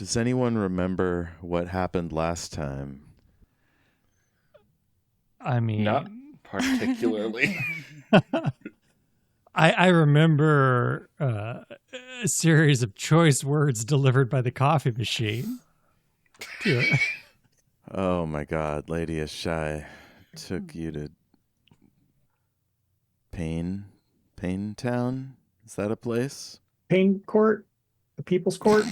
Does anyone remember what happened last time? I mean, not particularly. I remember a series of choice words delivered by the coffee machine. Oh my God, Lady Ashai took you to Pain Town? Is that a place? Pain Court? The People's Court?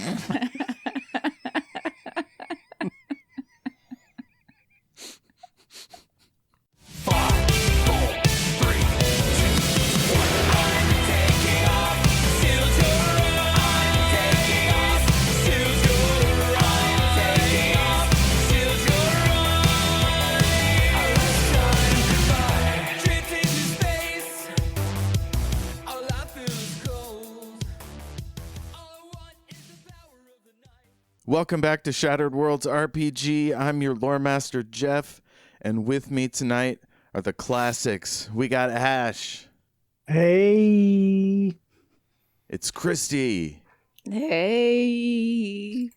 Welcome back to Shattered Worlds RPG. I'm your Loremaster, Jeff, and with me tonight are the classics. We got Ash. Hey. It's Kristy. Hey.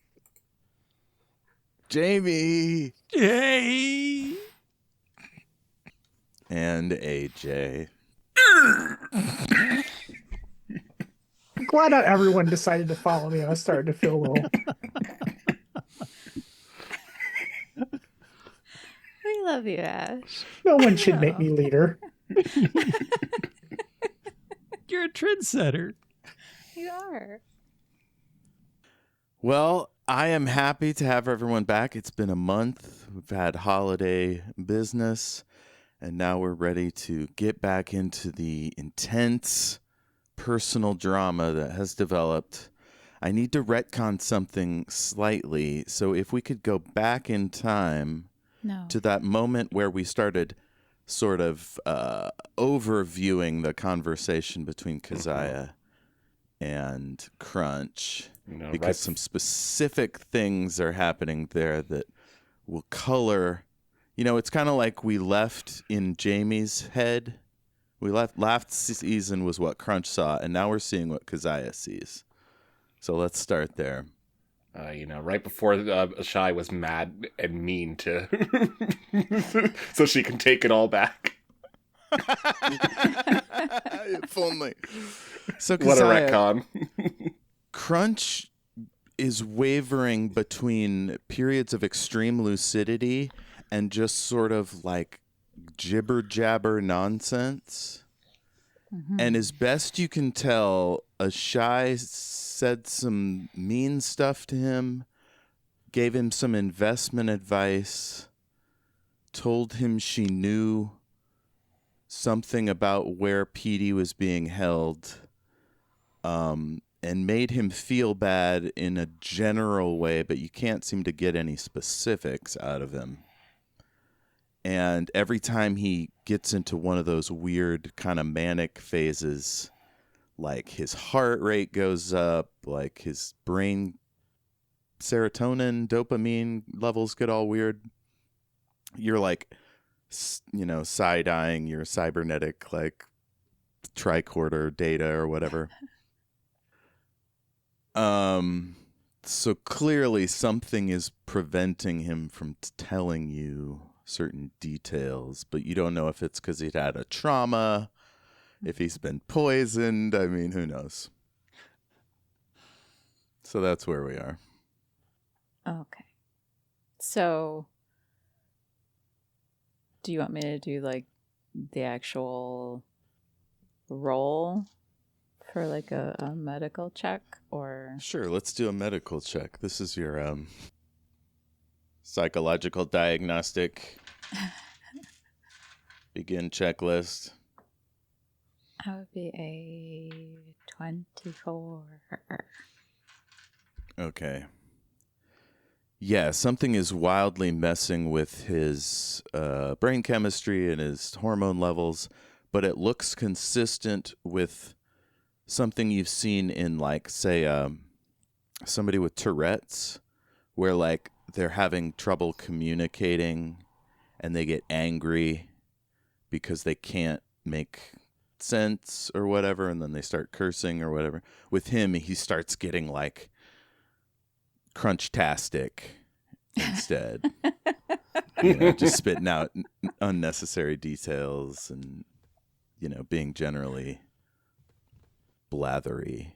Jayme. Yay! And AJ. I'm glad not everyone decided to follow me. I was starting to feel a little... We love you, Ash. No one should make me leader. You're a trendsetter. You are. Well, I am happy to have everyone back. It's been a month. We've had holiday business, and now we're ready to get back into the intense personal drama that has developed. I need to retcon something slightly, so if we could go back in time to that moment where we started sort of overviewing the conversation between Keziah and Crunch, because some specific things are happening there that will color. You know, it's kind of like we left in Jayme's head. We last season was what Crunch saw, and now we're seeing what Keziah sees. So let's start there. Right before Ashai was mad and mean to, so she can take it all back. If only. So What a retcon. Crunch is wavering between periods of extreme lucidity and just sort of like jibber jabber nonsense. Mm-hmm. And as best you can tell, Ashai said some mean stuff to him, gave him some investment advice, told him she knew something about where Petey was being held, and made him feel bad in a general way, but you can't seem to get any specifics out of him. And every time he gets into one of those weird kind of manic phases, like his heart rate goes up, like his brain serotonin, dopamine levels get all weird. You're like, side-eyeing your cybernetic, like, tricorder data or whatever. So clearly something is preventing him from telling you certain details, but you don't know if it's because he'd had a trauma, if he's been poisoned. I mean, who knows? So that's where we are. Okay. So, do you want me to do, like, the actual roll for, like, a medical check, or? Sure, let's do a medical check. This is your psychological diagnostic begin checklist. That would be a 24. Okay. Yeah, something is wildly messing with his brain chemistry and his hormone levels, but it looks consistent with something you've seen in, like, say, somebody with Tourette's, where, like, they're having trouble communicating and they get angry because they can't make sense or whatever, and then they start cursing or whatever. With him, he starts getting, like, crunch-tastic instead. Just spitting out unnecessary details and, being generally blathery.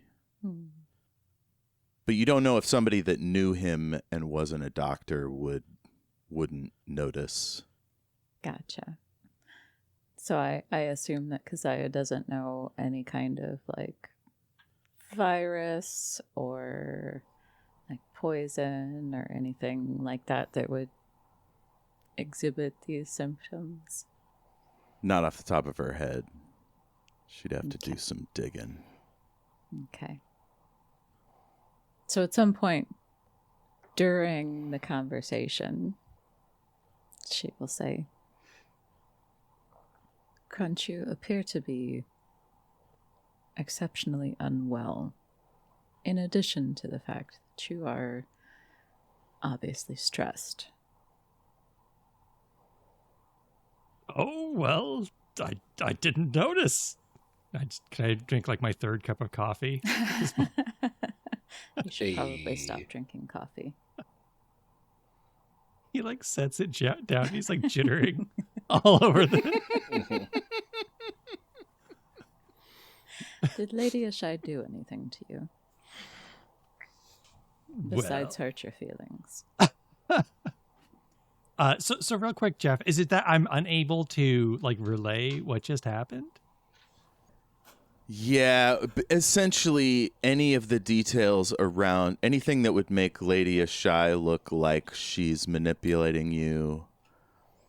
But you don't know if somebody that knew him and wasn't a doctor wouldn't notice. Gotcha. So I assume that Keziah doesn't know any kind of like virus or like poison or anything like that would exhibit these symptoms. Not off the top of her head. She'd have to do some digging. Okay. So at some point during the conversation, she will say, Crunch, you appear to be exceptionally unwell, in addition to the fact that you are obviously stressed. Oh, well, I didn't notice. Can I drink like my third cup of coffee? You should probably stop drinking coffee. He like sets it down. He's like jittering all over the... Did Lady Ashai do anything to you? Besides hurt your feelings. So real quick, Jeff, is it that I'm unable to like relay what just happened? Yeah, essentially any of the details around anything that would make Lady Ashai look like she's manipulating you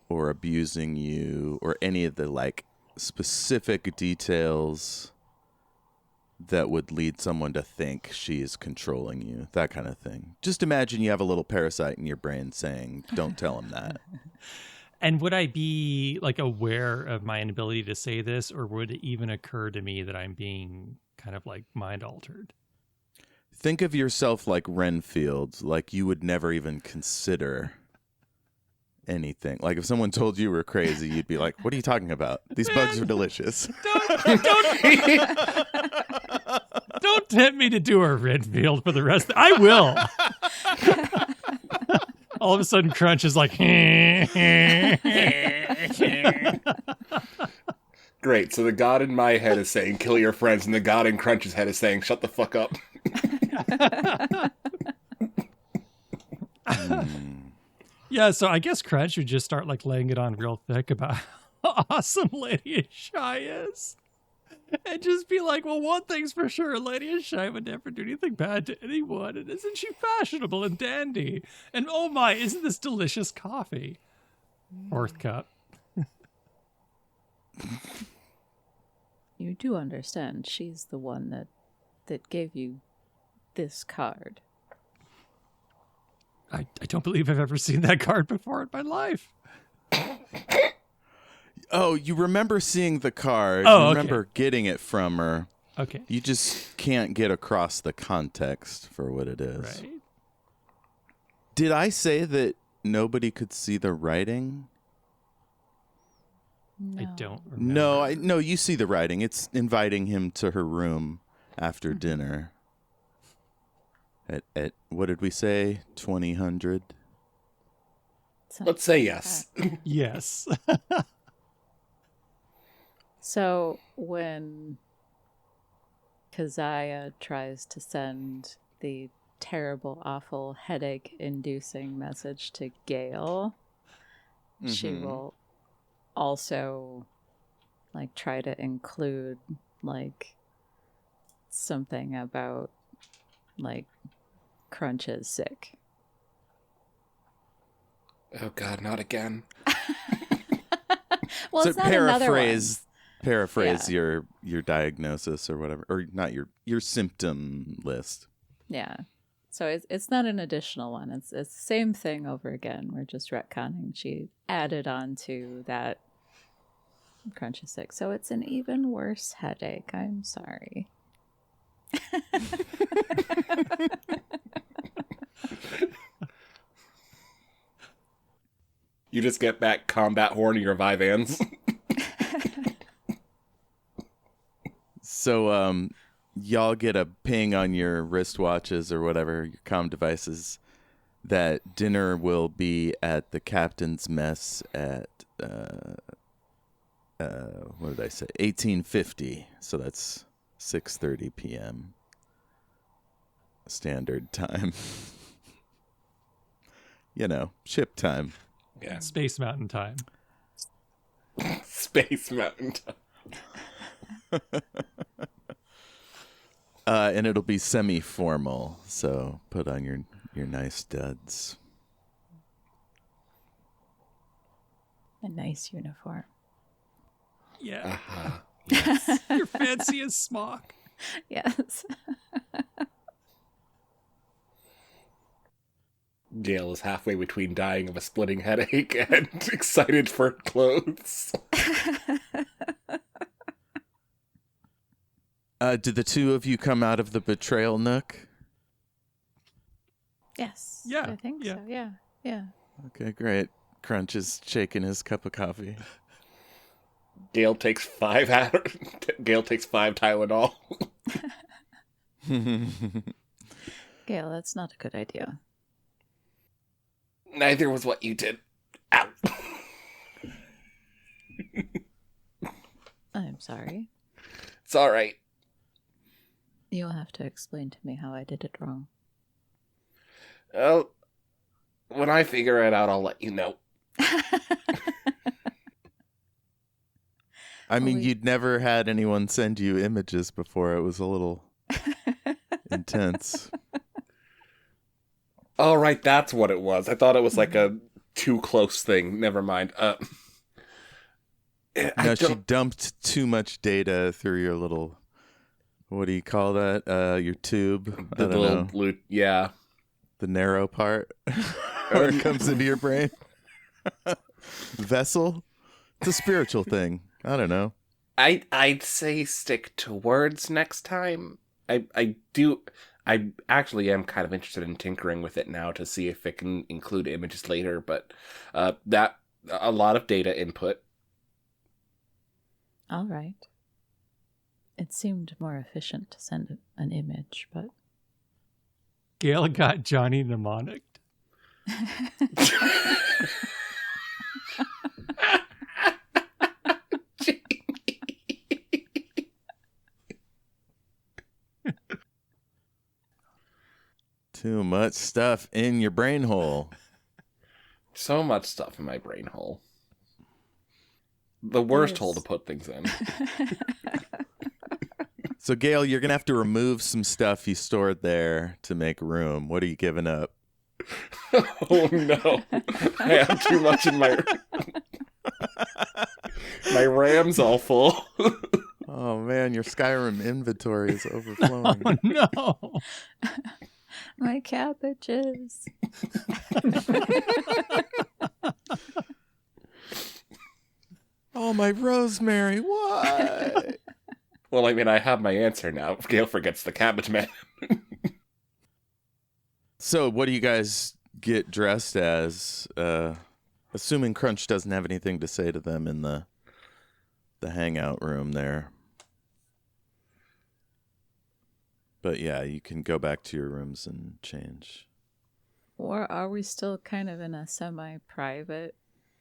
or abusing you, or any of the like specific details that would lead someone to think she is controlling you, that kind of thing. Just imagine you have a little parasite in your brain saying, don't tell him that. And would I be like aware of my inability to say this, or would it even occur to me that I'm being kind of like mind altered? Think of yourself like Renfield, like you would never even consider anything. Like if someone told you were crazy, you'd be like, what are you talking about? These bugs are delicious. Don't tempt me to do a Renfield for the rest. I will. All of a sudden, Crunch is like, Great. So the god in my head is saying, kill your friends, and the god in Crunch's head is saying, shut the fuck up. Yeah, so I guess Crunch would just start like laying it on real thick about how awesome Lady Ashai is. And just be like, well, one thing's for sure, Lady Ashai would never do anything bad to anyone. And isn't she fashionable and dandy? And oh my, isn't this delicious coffee? Fourth cup. You do understand she's the one that gave you this card. I don't believe I've ever seen that card before in my life. Oh, you remember seeing the card. Oh, you remember okay. getting it from her. Okay. You just can't get across the context for what it is. Right. Did I say that nobody could see the writing? No. I don't remember. No, you see the writing. It's inviting him to her room after dinner. At what did we say? 2000? Let's say yes. Yes. So when Keziah tries to send the terrible, awful, headache-inducing message to Gale, she will also like try to include like something about like Crunch is sick. Oh god, not again. Well, So it's not another one. paraphrase your diagnosis or whatever, or not your symptom list. Yeah. So it's not an additional one. It's the same thing over again. We're just retconning. She added on to that Crunch is sick. So it's an even worse headache. I'm sorry. You just get back combat horn in your Vivans. So y'all get a ping on your wristwatches or whatever, your comm devices, that dinner will be at the captain's mess at what did I say? 1850. So that's 6:30 p.m. standard time. Ship time. Yeah. Space Mountain time. Space Mountain time. And it'll be semi-formal, so put on your nice duds. A nice uniform. Yeah. Yes. Your fanciest smock. Yes. Gale is halfway between dying of a splitting headache and excited for clothes. Did the two of you come out of the betrayal nook? Yes. Yeah, I think yeah. so. Yeah. Yeah. Okay, great. Crunch is shaking his cup of coffee. Gale takes 5 Tylenol. Gale, that's not a good idea. Neither was what you did. Ow. I'm sorry. It's all right. You'll have to explain to me how I did it wrong. Well, when I figure it out, I'll let you know. I mean, you'd never had anyone send you images before. It was a little intense. Oh, right, that's what it was. I thought it was like a too close thing. Never mind. No, she dumped too much data through your little, what do you call that? Your tube? The little blue, yeah. The narrow part where it comes into your brain. Vessel? It's a spiritual thing. I don't know. I'd say stick to words next time. I actually am kind of interested in tinkering with it now to see if it can include images later, but that a lot of data input. All right. It seemed more efficient to send an image, but... Gale got Johnny mnemonicked. Too much stuff in your brain hole. So much stuff in my brain hole. The worst Yes. hole to put things in. So, Gale, you're going to have to remove some stuff you stored there to make room. What are you giving up? Oh no. I have too much in my... My RAM's all full. Oh, man, your Skyrim inventory is overflowing. Oh, no. My cabbages. Oh, my rosemary, what? Well, I mean, I have my answer now. Gale forgets the cabbage man. So, what do you guys get dressed as? Assuming Crunch doesn't have anything to say to them in the hangout room there. But yeah, you can go back to your rooms and change. Or are we still kind of in a semi-private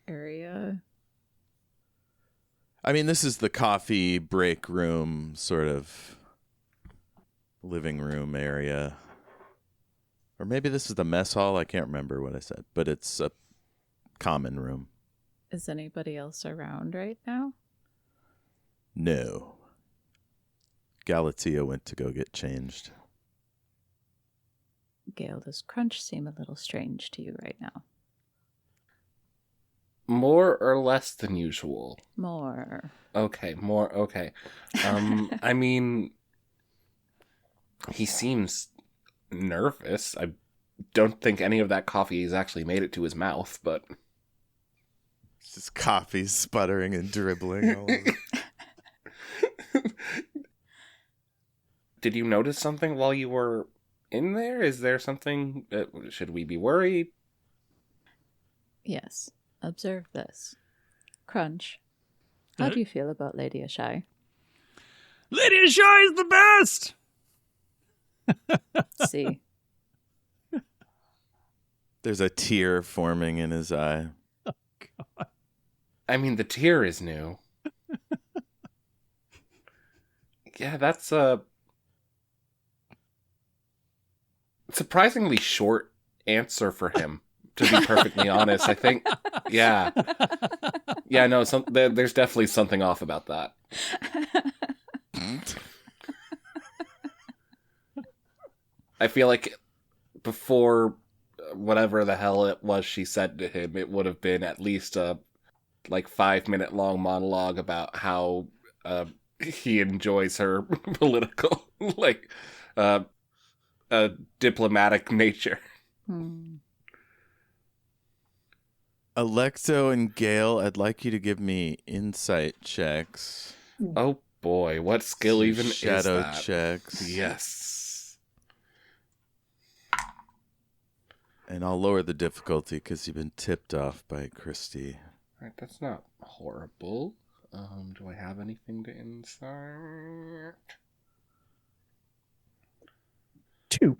area? I mean, this is the coffee break room, sort of living room area. Or maybe this is the mess hall. I can't remember what I said, but it's a common room. Is anybody else around right now? No. Galatea went to go get changed. Gale, does Crunch seem a little strange to you right now? More or less than usual? More. Okay, more, okay. I mean, he seems nervous. I don't think any of that coffee has actually made it to his mouth, but... It's just coffee sputtering and dribbling all over. Did you notice something while you were in there? Is there something... should we be worried? Yes. Observe this. Crunch, how do you feel about Lady Ashai? Lady Ashai is the best! See. There's a tear forming in his eye. I mean, the tear is new. Yeah, that's a surprisingly short answer for him, to be perfectly honest. I think, yeah. Yeah, no, there's definitely something off about that. I feel like before whatever the hell it was she said to him, it would have been at least a 5-minute long monologue about how he enjoys her political, diplomatic nature. Alecto and Gale, I'd like you to give me insight checks. Oh boy, what skill even Shadow is that? checks. Yes. And I'll lower the difficulty because you've been tipped off by Kristy. Alright, that's not horrible. Do I have anything to insert? 2.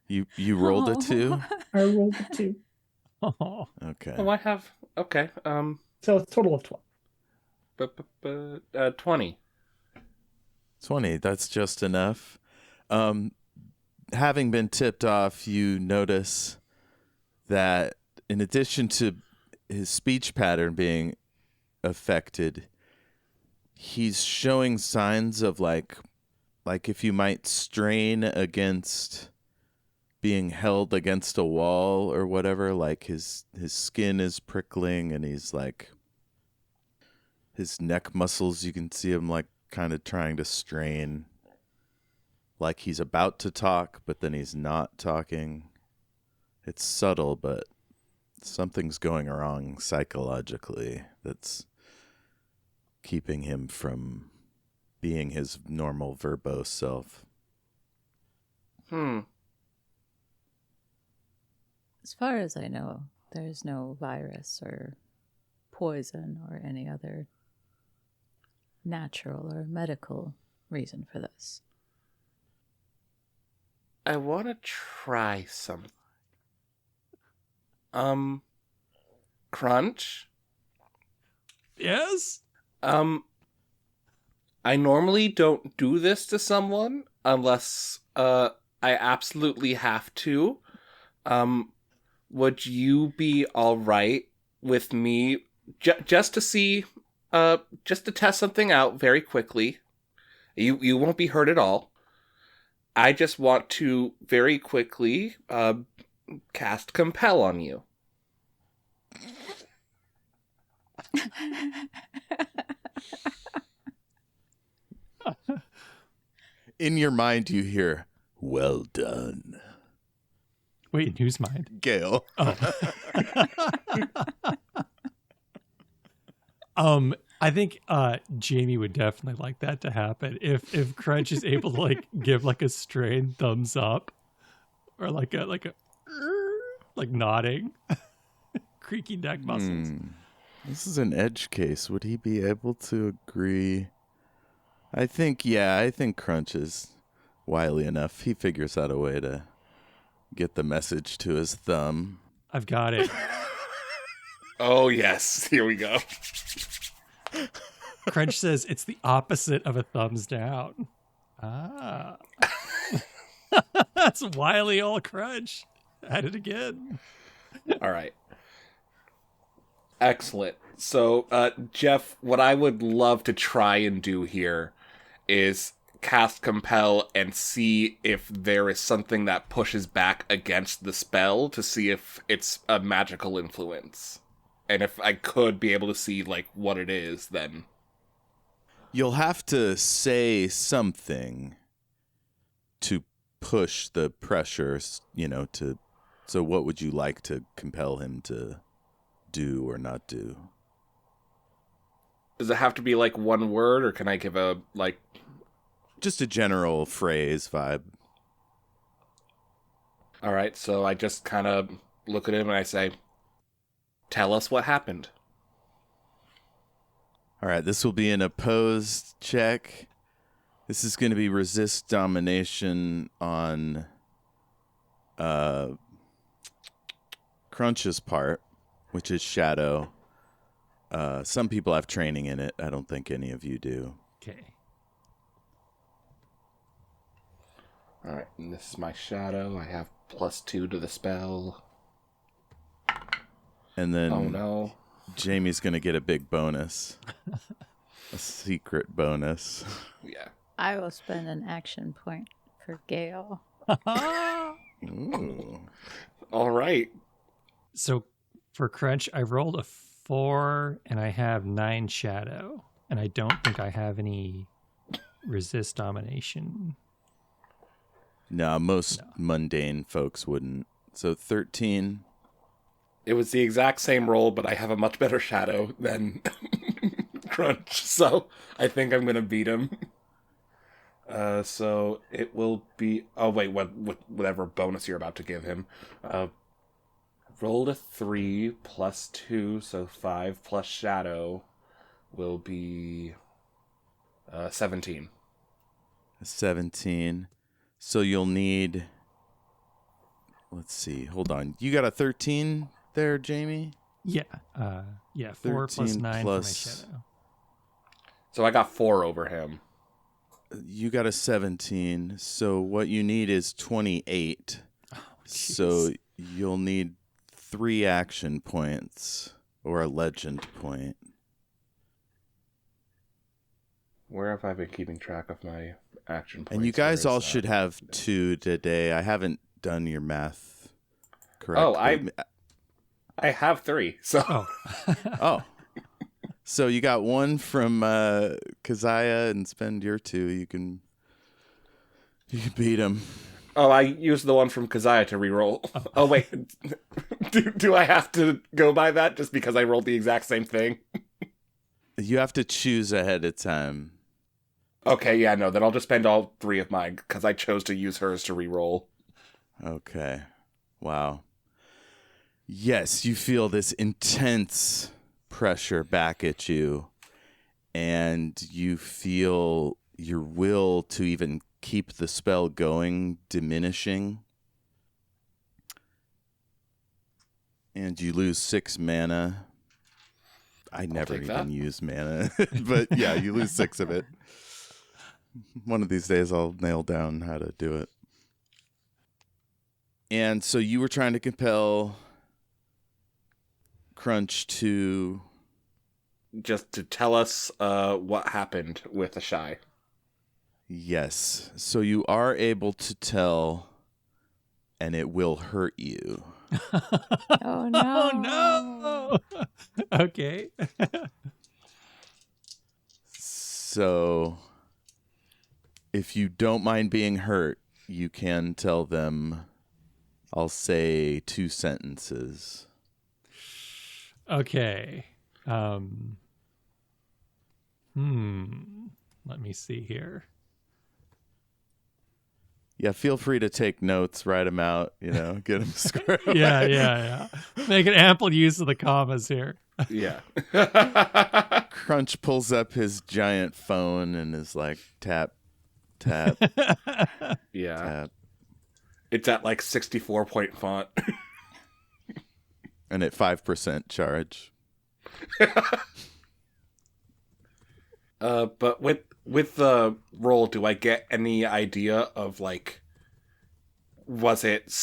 You rolled a 2? I rolled a 2. Oh. Okay. Oh, I have... Okay, So it's a total of 12. 20. 20, that's just enough. Having been tipped off, you notice that in addition to his speech pattern being affected, he's showing signs of like if you might strain against being held against a wall or whatever, like his skin is prickling and he's like his neck muscles, you can see him like kind of trying to strain, like he's about to talk but then he's not talking. It's subtle, but something's going wrong psychologically that's keeping him from being his normal verbose self. As far as I know, there's no virus or poison or any other natural or medical reason for this. I want to try something. Crunch? Yes? I normally don't do this to someone unless I absolutely have to. Would you be all right with me just to see, just to test something out very quickly? You won't be hurt at all. I just want to very quickly cast Compel on you. In your mind, you hear, "Well done." Wait, in whose mind? Gale. Oh. I think Jayme would definitely like that to happen if Crunch is able to like give like a strained thumbs up or like a nodding, creaky neck muscles. This is an edge case. Would he be able to agree? I think Crunch is wily enough. He figures out a way to get the message to his thumb. I've got it. Oh, yes. Here we go. Crunch says it's the opposite of a thumbs down. Ah. That's wily old Crunch. At it again. All right. Excellent. So, Jeff, what I would love to try and do here is cast Compel and see if there is something that pushes back against the spell to see if it's a magical influence. And if I could be able to see, like, what it is, then... You'll have to say something to push the pressure, so what would you like to compel him to do or not do? Does it have to be, like, one word, or can I give a, like... Just a general phrase vibe. All right, so I just kind of look at him and I say, "Tell us what happened." All right, this will be an opposed check. This is going to be resist domination on Crunch's part, which is shadow. Some people have training in it. I don't think any of you do. Okay. All right, and this is my shadow. I have +2 to the spell. And then Oh no. Jayme's going to get a big bonus. A secret bonus. Yeah. I will spend an action point for Gale. Ooh. All right. So for Crunch, I rolled a 4 and I have 9 shadow. And I don't think I have any resist domination. No, most mundane folks wouldn't. So 13. It was the exact same roll, but I have a much better shadow than Crunch, so I think I'm gonna beat him. So it will be. Oh wait, whatever bonus you're about to give him. Rolled a 3 +2, so 5 plus shadow will be 17. 17. So you'll need. Let's see. Hold on. You got a 13 there, Jayme? Yeah. 4 plus 13 9 plus- for my shadow. So I got 4 over him. You got a 17. So what you need is 28. So you'll need 3 action points or a legend point. Where have I been keeping track of my action points? And you guys Where all is that? should have 2 today. I haven't done your math correctly. Oh, I have 3. So Oh. Oh. So you got 1 from Keziah and spend your 2. You can beat him. Oh, I used the one from Keziah to reroll. Oh wait, do I have to go by that just because I rolled the exact same thing? You have to choose ahead of time. Okay, yeah, no, then I'll just spend all 3 of mine because I chose to use hers to reroll. Okay. Wow. Yes, you feel this intense pressure back at you, and you feel your will to even keep the spell going diminishing. And you lose 6 mana. I never take even that. use mana, but yeah, you lose 6 of it. One of these days I'll nail down how to do it. And so you were trying to compel Crunch to... Just to tell us what happened with Ashai. Yes. So you are able to tell, and it will hurt you. Oh no! Oh no! Okay. So if you don't mind being hurt, you can tell them, I'll say 2 sentences. Okay. Let me see here. Yeah, feel free to take notes, write them out, get them squared away. Yeah. Making ample use of the commas here. Yeah. Crunch pulls up his giant phone and is like, tap, tap, Yeah. tap. It's at like 64-point font. And at 5% charge. But with the roll, do I get any idea of like, was it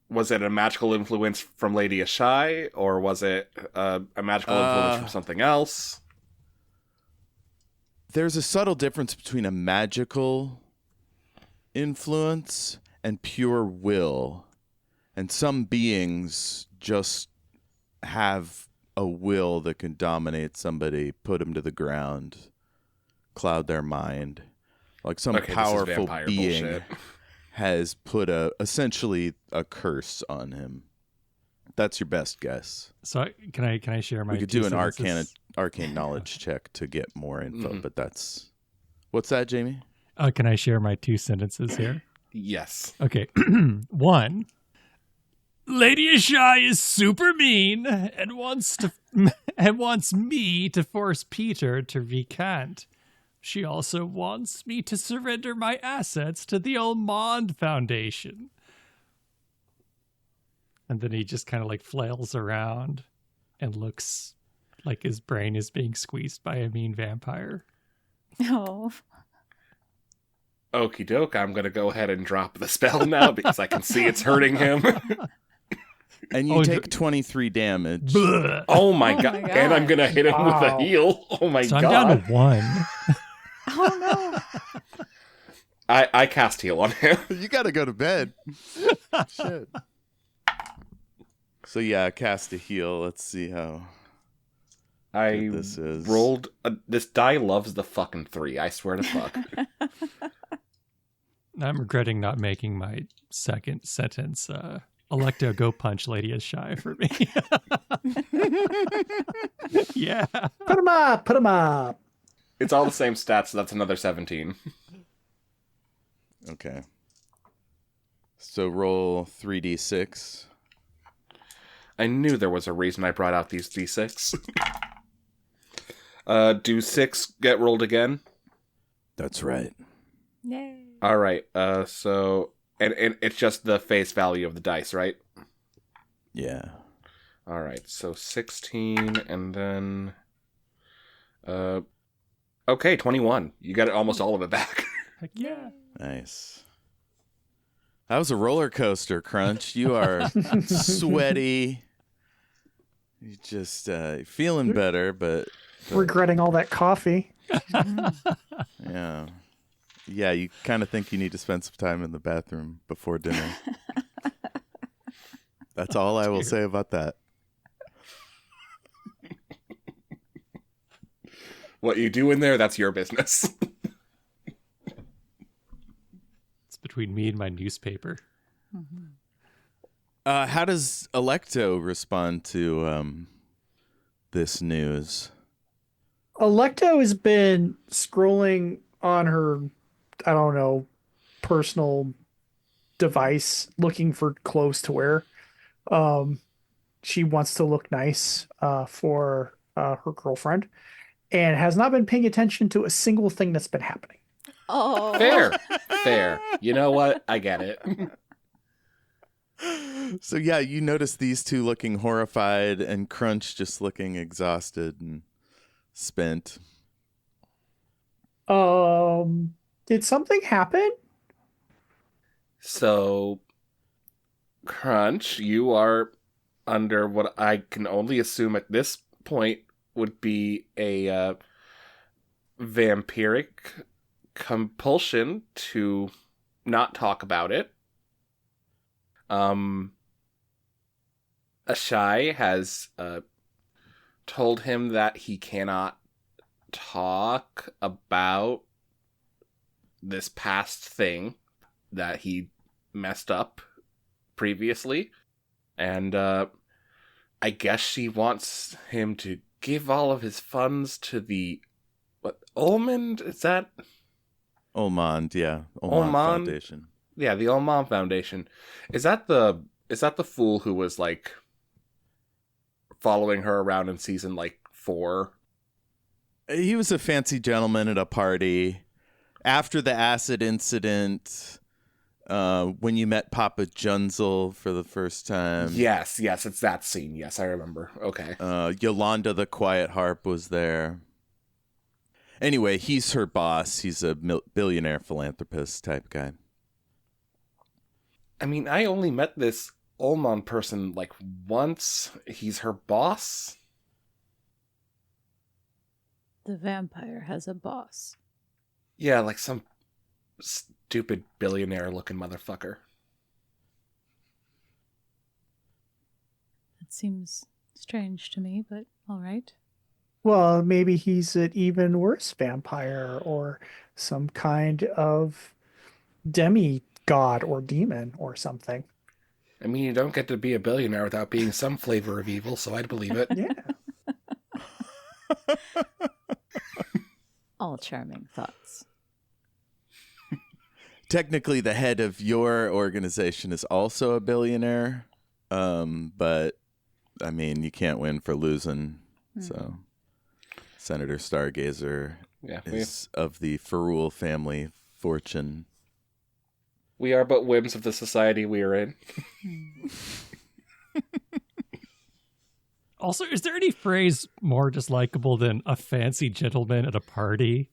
a magical influence from Lady Ashai, or was it a magical influence from something else? There's a subtle difference between a magical influence and pure will. And some beings just have a will that can dominate somebody, put them to the ground, cloud their mind. Like some Okay, this is powerful vampire being bullshit. has put essentially a curse on him. That's your best guess. So can I share my? We could 2 do an sentences? arcane knowledge check to get more info, but that's... What's that, Jayme? Can I share my 2 sentences here? Yes. Okay. 1. Lady Ashai is super mean and wants me to force Peter to recant. She also wants me to surrender my assets to the Almond Foundation. And then he just kind of like flails around and looks like his brain is being squeezed by a mean vampire. Oh. Okie doke, I'm going to go ahead and drop the spell now because I can see it's hurting him. And you take 23 damage. Bleh. Oh my Oh god. my And I'm going to hit him with a Wow. heal. Oh my So god. I'm down to 1. Oh no. I cast heal on him. You gotta go to bed. Shit. So yeah, cast a heal. Let's see how I good this is. rolled... this die loves the fucking 3. I swear to fuck. I'm regretting not making my second sentence. Alecto, go punch Lady Ashai for me. Yeah. Put him up. Put him up. It's all the same stats, so that's another 17. Okay. So roll 3d6. I knew there was a reason I brought out these d6. Do 6 get rolled again? That's right. Yay. Alright, so... And it's just the face value of the dice, right? Yeah. Alright, so 16, and then... okay, 21. You got almost all of it back. Heck yeah. Nice. That was a roller coaster, Crunch. You are sweaty. You just feeling better, but Regretting all that coffee. yeah. Yeah, you kind of think you need to spend some time in the bathroom before dinner. That's all I will say about that. What you do in there, that's your business. It's between me and my newspaper. How does Alecto respond to this news? Alecto has been scrolling on her, I don't know, personal device looking for clothes to wear. She wants to look nice for her girlfriend and has not been paying attention to a single thing that's been happening. Oh. Fair. You know what? I get it. So yeah, you notice these two looking horrified and Crunch just looking exhausted and spent. Did something happen? So, Crunch, you are under what I can only assume at this point would be a vampiric compulsion to not talk about it. Ashai has told him that he cannot talk about this past thing that he messed up previously. And I guess she wants him to give all of his funds to the... What? Almond? Is that... Olmond, yeah. Olmond? Foundation. Yeah, the Almond Foundation. Is that the fool who was, like, following her around in season, like, 4? He was a fancy gentleman at a party. After the acid incident, when you met Papa Junzel for the first time. Yes, it's that scene. Yes, I remember. Okay. Yolanda the Quiet Harp was there. Anyway, he's her boss. He's a billionaire philanthropist type guy. I mean, I only met this Olmond person, like, once. He's her boss? The vampire has a boss. Yeah, like some stupid billionaire-looking motherfucker. It seems strange to me, but all right. Well, maybe he's an even worse vampire or some kind of demigod or demon or something. I mean, you don't get to be a billionaire without being some flavor of evil, so I'd believe it. Yeah. All charming thoughts. Technically, the head of your organization is also a billionaire. But, I mean, you can't win for losing. So, Senator Stargazer is of the Ferrule family fortune. We are but whims of the society we are in. Also, is there any phrase more dislikable than a fancy gentleman at a party?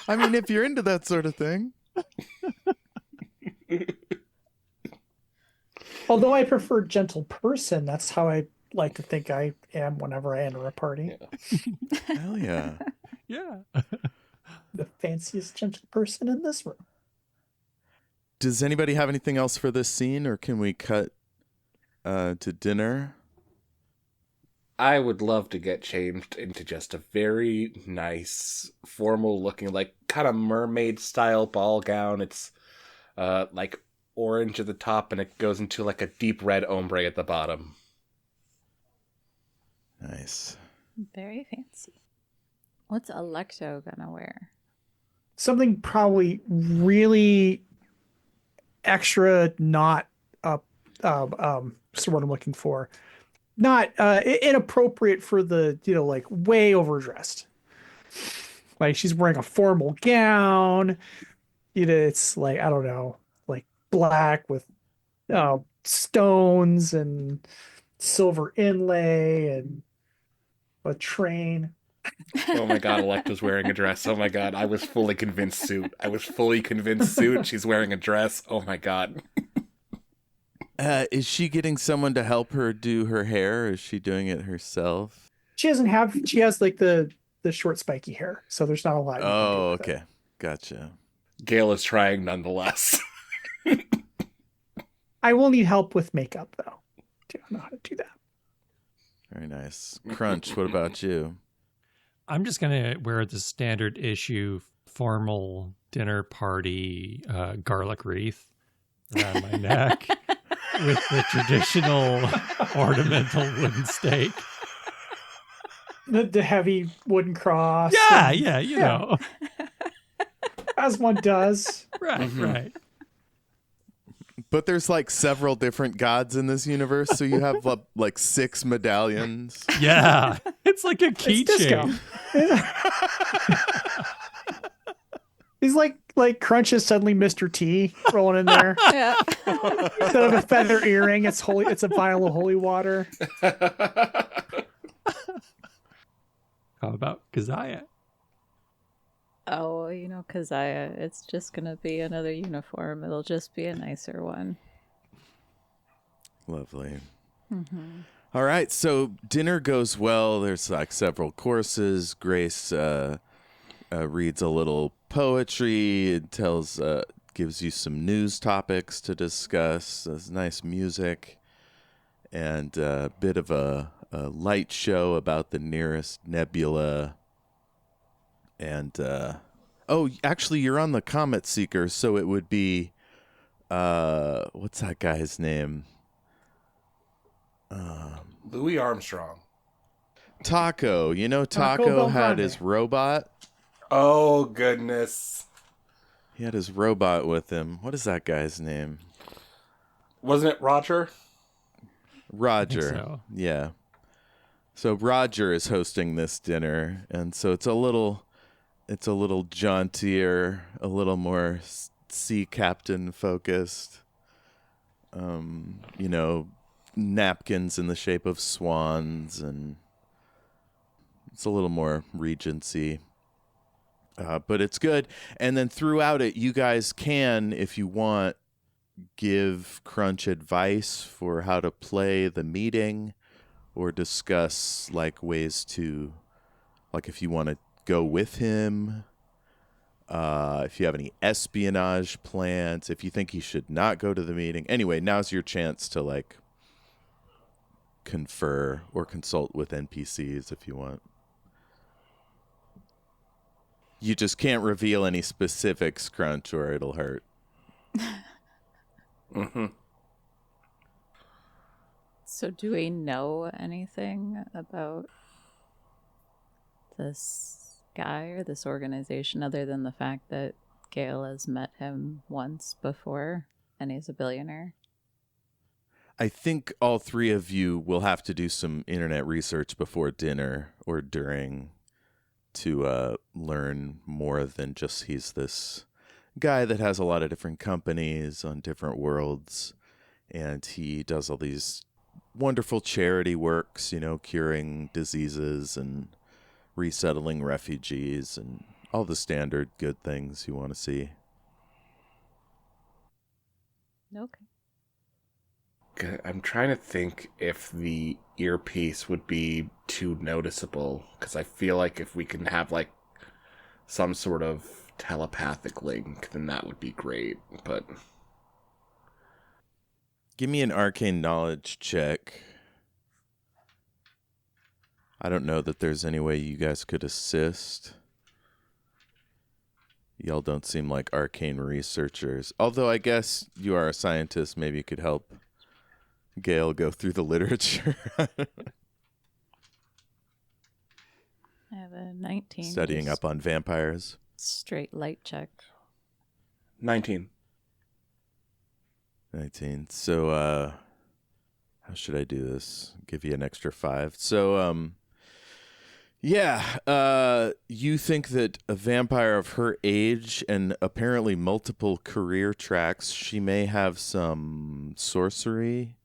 I mean, if you're into that sort of thing. Although I prefer gentle person, that's how I like to think I am whenever I enter a party. Yeah. Hell yeah. Yeah. The fanciest gentle person in this room. Does anybody have anything else for this scene, or can we cut to dinner? I would love to get changed into just a very nice, formal looking, like kind of mermaid style ball gown. It's like orange at the top and it goes into like a deep red ombre at the bottom. Nice. Very fancy. What's Alecto gonna wear? Something probably really extra, not what's the word I'm looking for? Not inappropriate for the, like way overdressed. Like she's wearing a formal gown. It's like, I don't know, like black with stones and silver inlay and a train. Oh my god, Electa's wearing a dress. Oh my god, I was fully convinced suit. She's wearing a dress. Oh my god. Is she getting someone to help her do her hair, or is she doing it herself? She has like the short spiky hair, so there's not a lot you can do Oh, with it. okay. Gotcha. Gale is trying nonetheless. I will need help with makeup though. I don't know how to do that. Very nice. Crunch, what about you? I'm just going to wear the standard issue formal dinner party garlic wreath around my neck with the traditional ornamental wooden stake. The heavy wooden cross. Yeah, and- you know. as one does. Right, right. But there's like several different gods in this universe, so you have like 6 medallions. Yeah. It's like a It's disco. keychain. He's like Crunch is suddenly Mr. T rolling in there. Yeah. Instead of a feather earring, it's a vial of holy water. How about Keziah? Oh, Keziah, it's just gonna be another uniform. It'll just be a nicer one. Lovely. Mm-hmm. All right, so dinner goes well. There's like several courses. Grace reads a little poetry. It gives you some news topics to discuss. There's nice music, and a bit of a light show about the nearest nebula. And actually, you're on the Comet Seeker, so it would be what's that guy's name? Louis Armstrong. Taco. Taco Taco had Belgrande. his robot. Oh, goodness. He had his robot with him. What is that guy's name? Wasn't it Roger? Roger. so. Yeah. So Roger is hosting this dinner, and so it's a little jauntier, a little more sea captain focused. Napkins in the shape of swans, and it's a little more Regency. But it's good. And then throughout it, you guys can, if you want, give Crunch advice for how to play the meeting, or discuss like ways to, like if you want to go with him, if you have any espionage plans, if you think he should not go to the meeting. Anyway, now's your chance to like confer or consult with NPCs if you want. You just can't reveal any specifics, Crunch, or it'll hurt. Mm-hmm. So do we know anything about this guy or this organization other than the fact that Gale has met him once before and he's a billionaire? I think all 3 of you will have to do some internet research before dinner or during to learn more than just he's this guy that has a lot of different companies on different worlds. and he does all these wonderful charity works, curing diseases and resettling refugees and all the standard good things you want to see. Okay. I'm trying to think if the earpiece would be too noticeable, because I feel like if we can have like some sort of telepathic link, then that would be great. But Give me an arcane knowledge check. I don't know that there's any way you guys could assist. Y'all don't seem like arcane researchers. Although I guess you are a scientist, maybe you could help Gale go through the literature. I have a 19. Studying just up on vampires. straight light check. 19. 19. So, how should I do this? Give you an extra 5. So, you think that a vampire of her age and apparently multiple career tracks, she may have some sorcery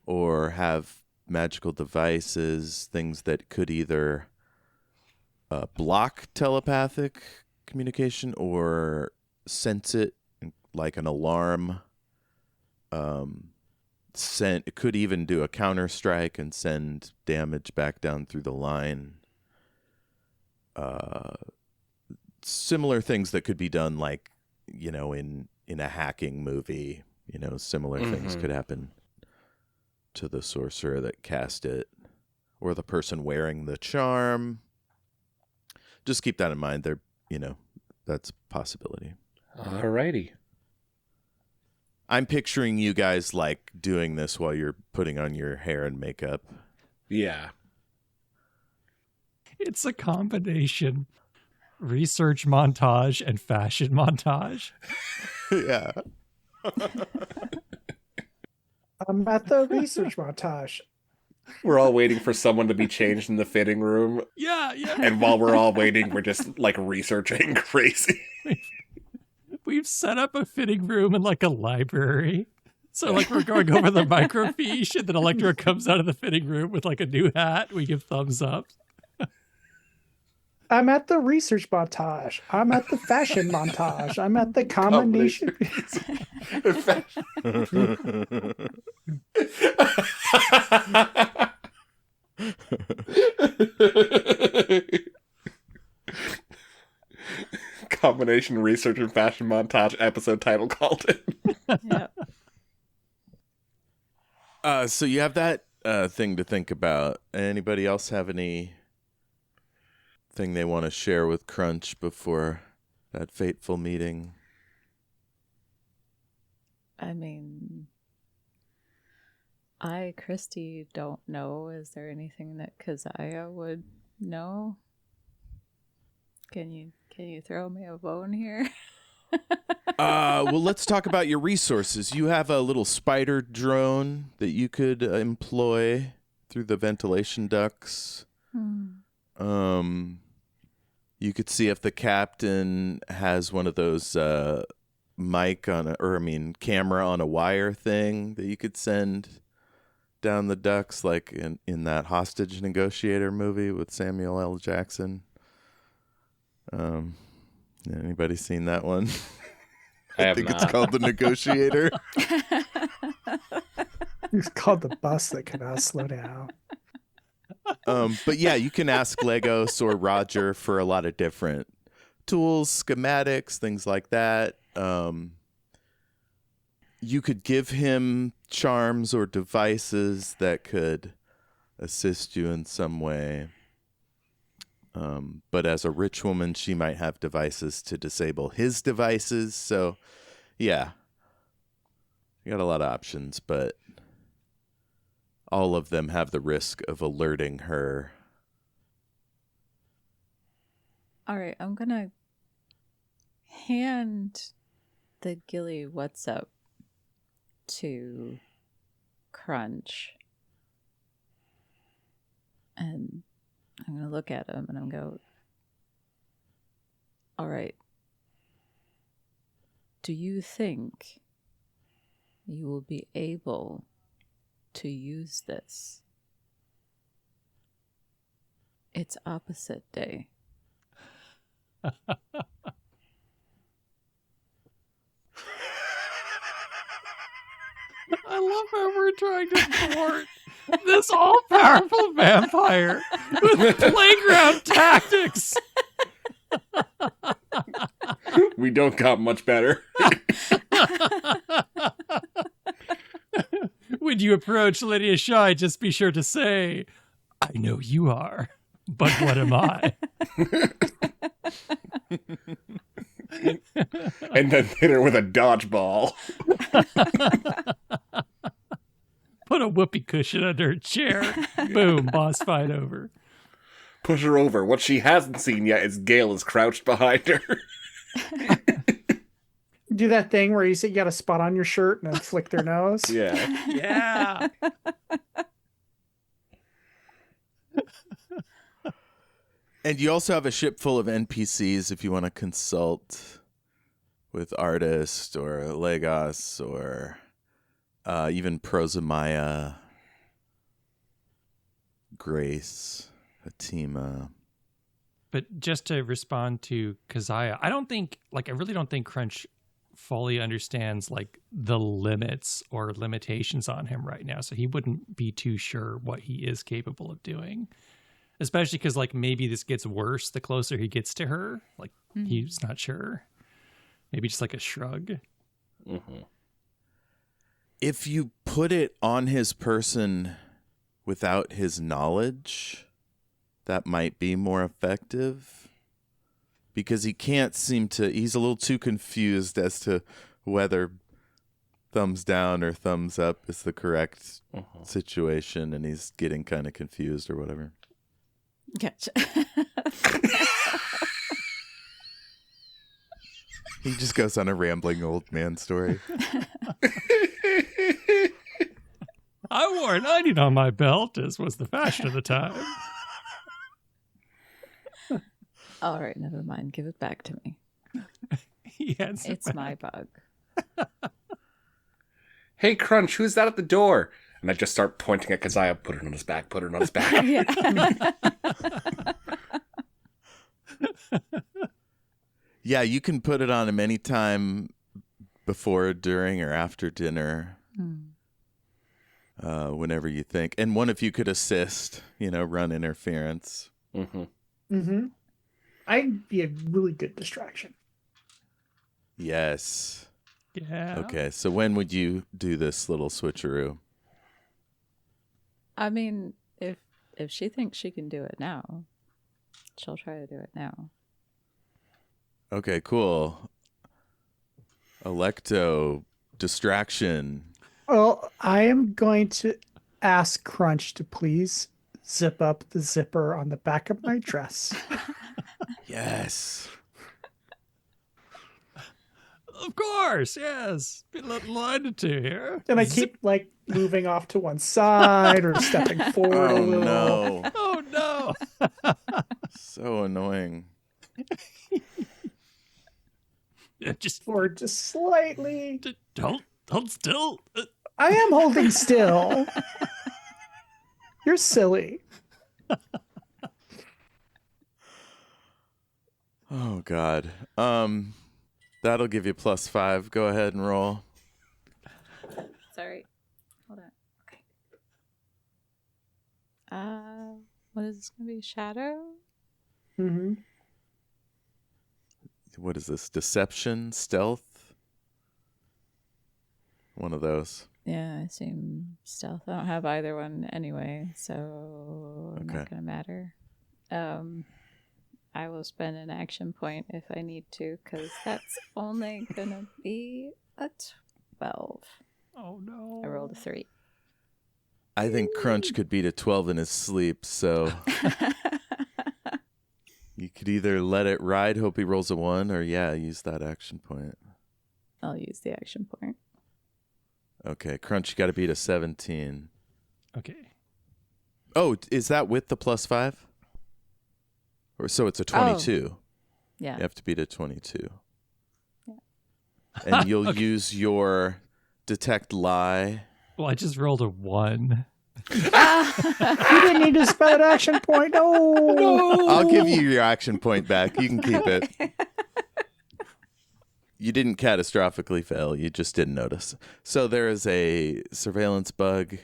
or have magical devices, things that could either block telepathic communication or sense it, like an alarm. It could even do a counter strike and send damage back down through the line. Similar things that could be done, like in a hacking movie. Similar things could happen to the sorcerer that cast it, or the person wearing the charm. Just keep that in mind. That's a possibility. Alrighty. I'm picturing you guys like doing this while you're putting on your hair and makeup. Yeah. It's a combination research montage and fashion montage. Yeah. I'm at the research montage. We're all waiting for someone to be changed in the fitting room. Yeah. And while we're all waiting, we're just like researching crazy. We've set up a fitting room in like a library. So like we're going over the microfiche, and then Electra comes out of the fitting room with like a new hat. We give thumbs up. I'm at the research montage. I'm at the fashion montage. I'm at the combination. Combination research and fashion montage episode title called it. Yep. So you have that thing to think about. Anybody else have any thing they want to share with Crunch before that fateful meeting? I mean, Kristy, don't know. Is there anything that Keziah would know? Can you throw me a bone here? Well, let's talk about your resources. You have a little spider drone that you could employ through the ventilation ducts. You could see if the captain has one of those camera on a wire thing that you could send down the ducts, like in that hostage negotiator movie with Samuel L. Jackson. Anybody seen that one? I think it's called The Negotiator. It's called the bus that cannot slow down. But yeah, you can ask Legos or Roger for a lot of different tools, schematics, things like that. You could give him charms or devices that could assist you in some way. But as a rich woman, she might have devices to disable his devices. So, yeah, you got a lot of options, but all of them have the risk of alerting her. All right, I'm gonna hand the Gilly what's up to Crunch, and I'm going to look at him and I'm go, all right, do you think you will be able to use this. It's opposite day. I love how we're trying to thwart this all-powerful vampire with playground tactics. We don't got much better. When you approach Lady Ashai, just be sure to say, I know you are, but what am I? And then hit her with a dodgeball. Put a whoopee cushion under her chair. Boom, boss fight over. Push her over. What she hasn't seen yet is Gale is crouched behind her. Do that thing where you got a spot on your shirt and then flick their nose. Yeah. Yeah. And you also have a ship full of NPCs if you want to consult with Artist or Legos or even Prosamaya, Grace, Fatima. But just to respond to Keziah, I really don't think Crunch fully understands like the limits or limitations on him right now. So he wouldn't be too sure what he is capable of doing. Especially because like maybe this gets worse the closer he gets to her. Like he's not sure. Maybe just like a shrug. Mm-hmm. If you put it on his person without his knowledge, that might be more effective. Because he can't seem to, he's a little too confused as to whether thumbs down or thumbs up is the correct situation, and he's getting kind of confused or whatever. Gotcha. He just goes on a rambling old man story. I wore an onion on my belt, as was the fashion of the time. All right, never mind. Give it back to me. It's my bug. Hey, Crunch, who's that at the door? And I just start pointing at Keziah. Put her on his back. Put her on his back. Yeah, you can put it on him anytime before, during, or after dinner. Whenever you think. And one of you could assist, run interference. I'd be a really good distraction. Yes. Yeah. Okay, so when would you do this little switcheroo? I mean, if she thinks she can do it now, she'll try to do it now. Okay, cool. Alecto, distraction. Well, I am going to ask Crunch to please zip up the zipper on the back of my dress. Yes. Of course, yes. Be delighted to here. And I keep moving off to one side or stepping forward a little. No. Oh no. So annoying. Just Forward just slightly. hold still. I am holding still. You're silly. Oh God. That'll give you +5. Go ahead and roll. Sorry. Hold on. Okay. What is this going to be? Shadow? Mm-hmm. What is this? Deception? Stealth? One of those. Yeah, I assume stealth. I don't have either one anyway, so Okay. not going to matter. I will spend an action point if I need to, because that's only going to be a 12. Oh no. I rolled a 3. I think Crunch could beat a 12 in his sleep, so you could either let it ride, hope he rolls a 1, or use that action point. I'll use the action point. Okay, Crunch, you got to beat a 17. Okay. Oh, is that with the +5? Or so it's a 22. Yeah. You have to beat a 22. Yeah. And you'll use your detect lie. Well, I just rolled a 1. You didn't need to spend an action point. No. I'll give you your action point back. You can keep it. You didn't catastrophically fail. You just didn't notice. So there is a surveillance bug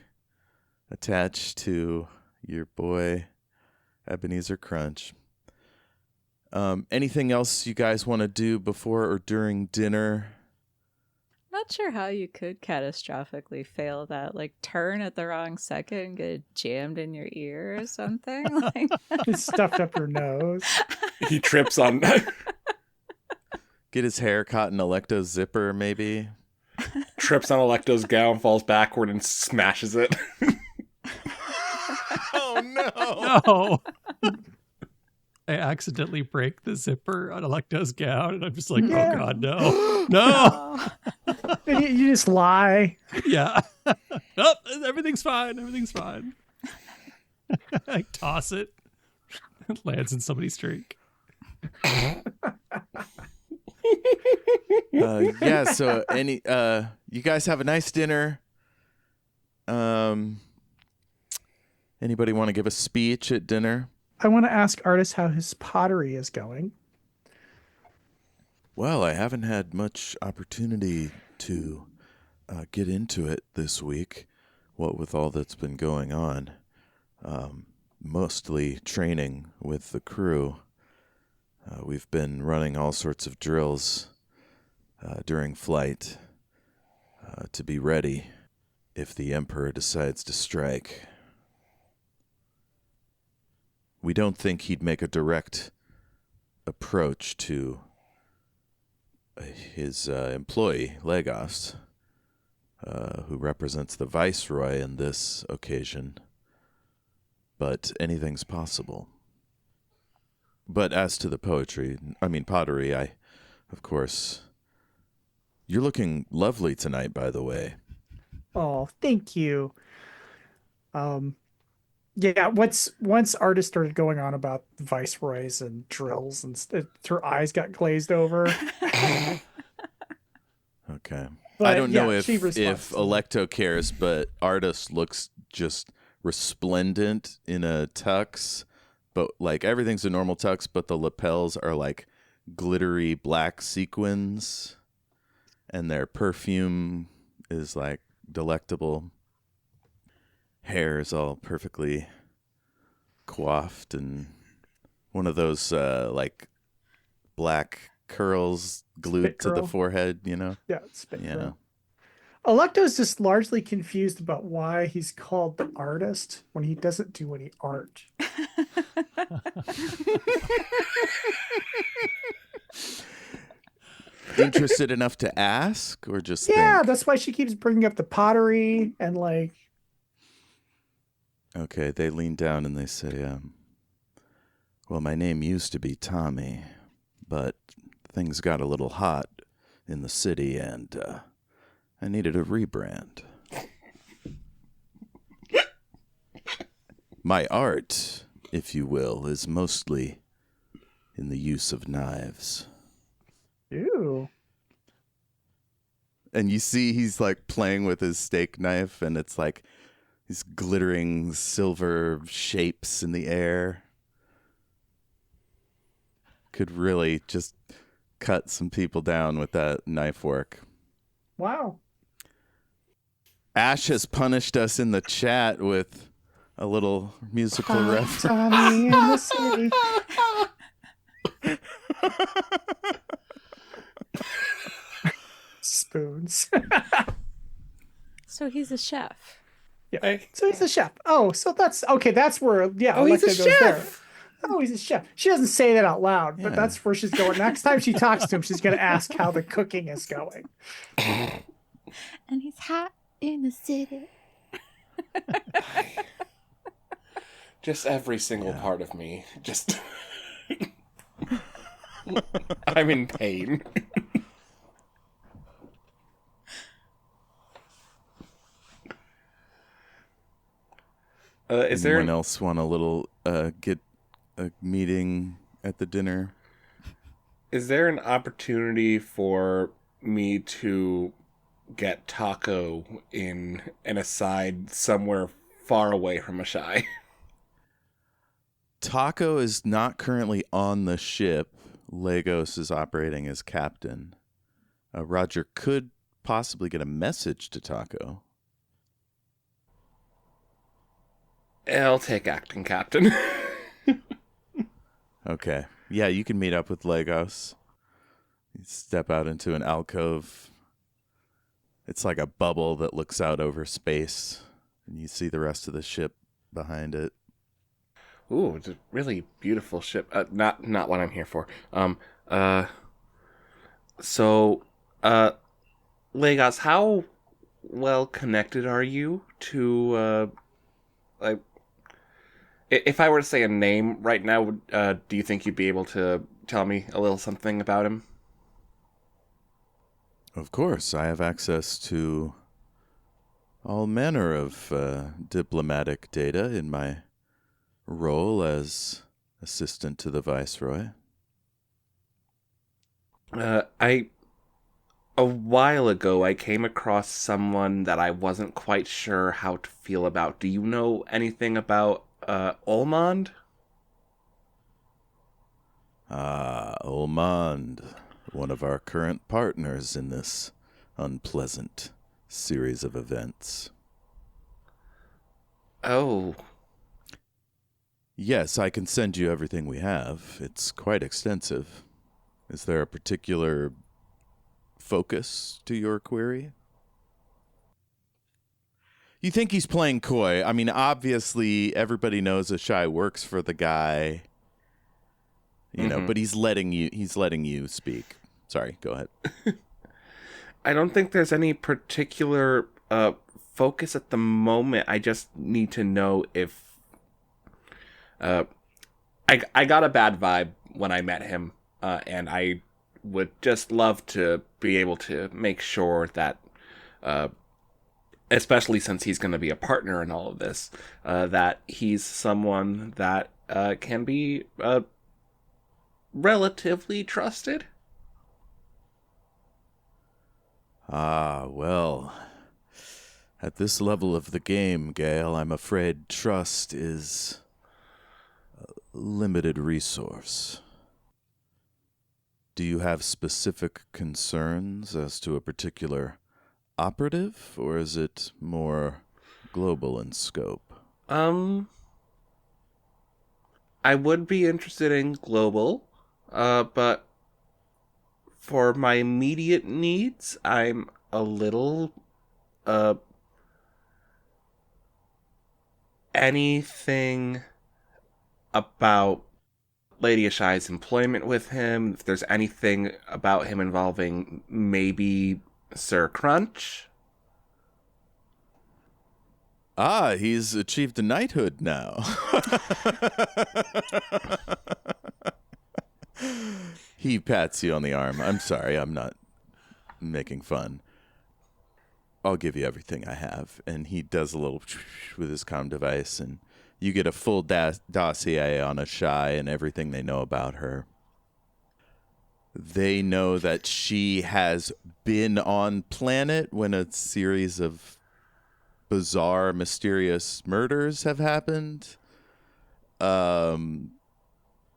attached to your boy, Ebenezer Crunch. Anything else you guys want to do before or during dinner? Not sure how you could catastrophically fail that. Like, turn at the wrong second, get jammed in your ear or something. Like, It's stuffed up your nose. He trips on. Get his hair caught in Alecto's zipper, maybe? Trips on Alecto's gown, falls backward, and smashes it. Oh, no. No. I accidentally break the zipper on Alecto's gown, and I'm just like, Yeah. oh God, no. No. And you just lie. Yeah. Oh, everything's fine. Everything's fine. I toss it. It lands in somebody's drink. Yeah, so you guys have a nice dinner. Anybody want to give a speech at dinner? I want to ask Artis how his pottery is going. Well, I haven't had much opportunity to get into it this week, what with all that's been going on. Mostly training with the crew. We've been running all sorts of drills during flight to be ready if the Emperor decides to strike. We don't think he'd make a direct approach to his employee, Legos, who represents the Viceroy in this occasion. But anything's possible. But as to the pottery, of course... You're looking lovely tonight, by the way. Oh, thank you. Yeah, once Artis started going on about viceroys and drills and her eyes got glazed over. Okay. But, I don't know yeah, if she responds to Alecto cares, but Artis looks just resplendent in a tux, but like everything's a normal tux, but the lapels are like glittery black sequins, and their perfume is like delectable. Hair is all perfectly coiffed, and one of those like black curls glued Spit to the curl. forehead, you know? Yeah, spit Yeah. curl. Alecto's just largely confused about why he's called the artist when he doesn't do any art. Interested enough to ask, or just Yeah, think? that's why she keeps bringing up the pottery and like. Okay, they lean down and they say, well, my name used to be Tommy, but things got a little hot in the city and I needed a rebrand. My art, if you will, is mostly in the use of knives. Ew. And you see he's like playing with his steak knife, and it's like these glittering silver shapes in the air. Could really just cut some people down with that knife work. Wow. Ash has punished us in the chat with a little musical Hot reference. Tommy in the city. Spoons. So he's a chef. Yeah. So he's a chef. Oh, so that's okay. That's where, yeah. Oh, he's a Alecto goes there. chef. Oh, he's a chef. She doesn't say that out loud, but Yeah. that's where she's going. Next time she talks to him, she's going to ask how the cooking is going. And he's hot in the city. Just every single part of me. Just. I'm in pain. Is there Anyone else want a little get a meeting at the dinner? Is there an opportunity for me to get Taco in an aside somewhere far away from Ashai. Taco is not currently on the ship. Lagos is operating as captain. Roger could possibly get a message to Taco. I'll take acting captain. Okay. Yeah, you can meet up with Lagos. You step out into an alcove. It's like a bubble that looks out over space, and you see the rest of the ship behind it. Ooh, it's a really beautiful ship. Not what I'm here for. So, Lagos, how well connected are you to, like, if I were to say a name right now, do you think you'd be able to tell me a little something about him? Of course, I have access to all manner of diplomatic data in my role as assistant to the Viceroy. A while ago, I came across someone that I wasn't quite sure how to feel about. Do you know anything about, Olmond? Olmond, one of our current partners in this unpleasant series of events. Oh, Yes, I can send you everything we have. It's quite extensive. Is there a particular focus to your query? You think he's playing coy? I mean, obviously, everybody knows Ashai works for the guy, you know, but he's letting you speak. Sorry, go ahead. I don't think there's any particular focus at the moment. I just need to know if I got a bad vibe when I met him, and I would just love to be able to make sure that, especially since he's going to be a partner in all of this, that he's someone that can be relatively trusted. Ah, well, at this level of the game, Gale, I'm afraid trust is a limited resource. Do you have specific concerns as to a particular operative, or is it more global in scope? I would be interested in global, but for my immediate needs, I'm a little, anything about Lady Ashai's employment with him, if there's anything about him involving maybe Sir Crunch. Ah, he's achieved a knighthood now. He pats you on the arm. I'm sorry, I'm not making fun. I'll give you everything I have. And he does a little with his comm device, and you get a full dossier on Ashai and everything they know about her. They know that she has been on planet when a series of bizarre, mysterious murders have happened.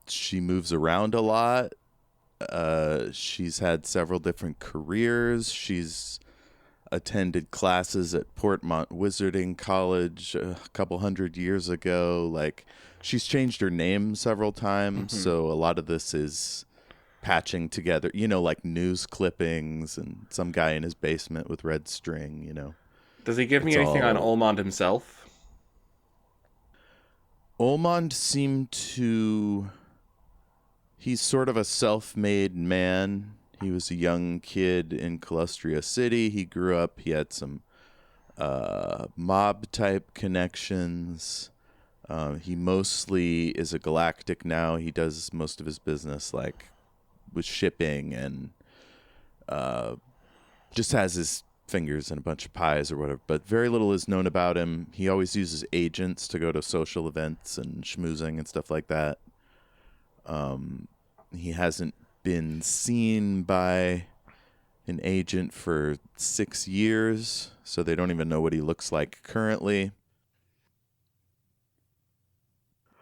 She moves around a lot. She's had several different careers. She's attended classes at Portmont Wizarding College a couple hundred years ago. Like, she's changed her name several times, so a lot of this is patching together, you know, like news clippings and some guy in his basement with red string, you know. Does he give me It's anything on all- Olmond himself? Olmond seemed to... He's sort of a self-made man. He was a young kid in Calustria City. He grew up, he had some mob-type connections. He mostly is a galactic now. He does most of his business, like, with shipping and just has his fingers in a bunch of pies or whatever. But very little is known about him. He always uses agents to go to social events and schmoozing and stuff like that. He hasn't been seen by an agent for 6 years, so they don't even know what he looks like currently.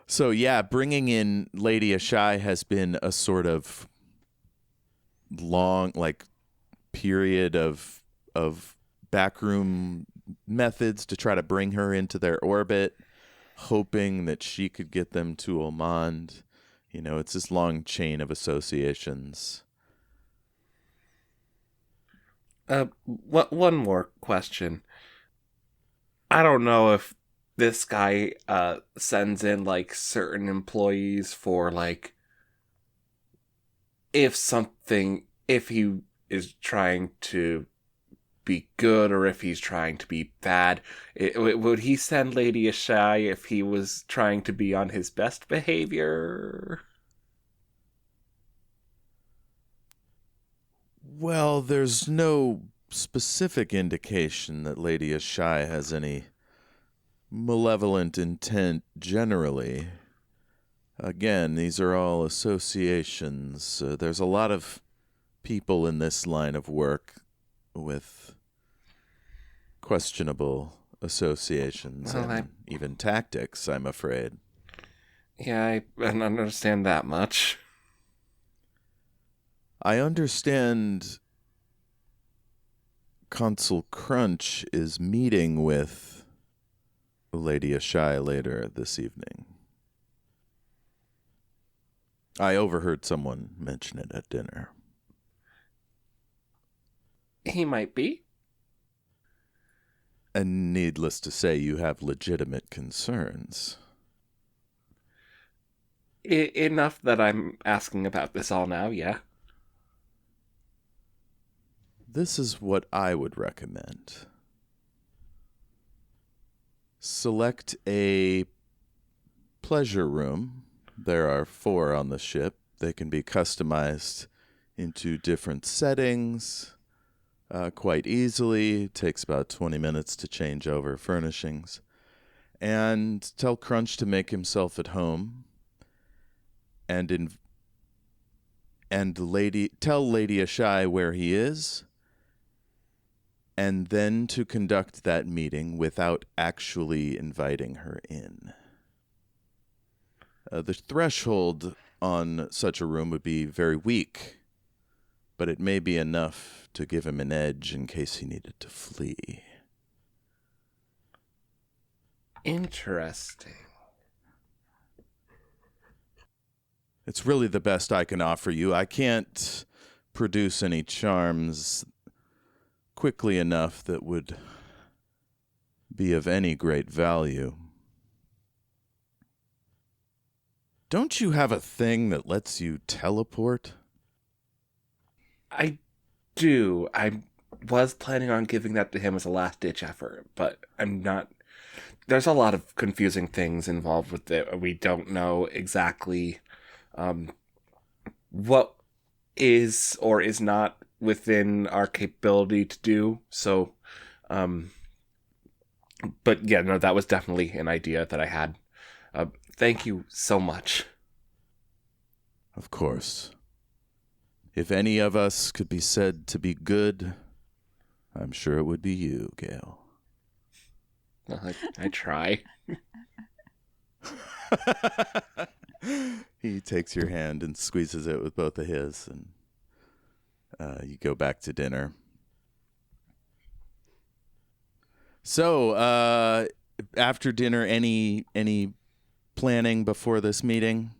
So yeah, bringing in Lady Ashai has been a sort of long, period of backroom methods to try to bring her into their orbit, hoping that she could get them to Omand. It's this long chain of associations. One more question. I don't know if this guy sends in certain employees for if he is trying to be good or if he's trying to be bad. Would he send Lady Ashai if he was trying to be on his best behavior? Well, there's no specific indication that Lady Ashai has any malevolent intent generally. Again, these are all associations. There's a lot of people in this line of work with questionable associations and even tactics, I'm afraid. Yeah, I don't understand that much. I understand Consul Crunch is meeting with Lady Ashai later this evening. I overheard someone mention it at dinner. He might be. And needless to say, you have legitimate concerns. Enough that I'm asking about this all now, yeah. This is what I would recommend. Select a pleasure room. There are 4 on the ship. They can be customized into different settings quite easily. It takes about 20 minutes to change over furnishings. And tell Crunch to make himself at home. And tell Lady Ashai where he is. And then to conduct that meeting without actually inviting her in. The threshold on such a room would be very weak, but it may be enough to give him an edge in case he needed to flee. Interesting. It's really the best I can offer you. I can't produce any charms quickly enough that would be of any great value. Don't you have a thing that lets you teleport? I do. I was planning on giving that to him as a last-ditch effort, but I'm not... There's a lot of confusing things involved with it. We don't know exactly what is or is not within our capability to do. So, but yeah, no, that was definitely an idea that I had. Thank you so much. Of course. If any of us could be said to be good, I'm sure it would be you, Gale. I try. He takes your hand and squeezes it with both of his, and you go back to dinner. So, after dinner, any planning before this meeting?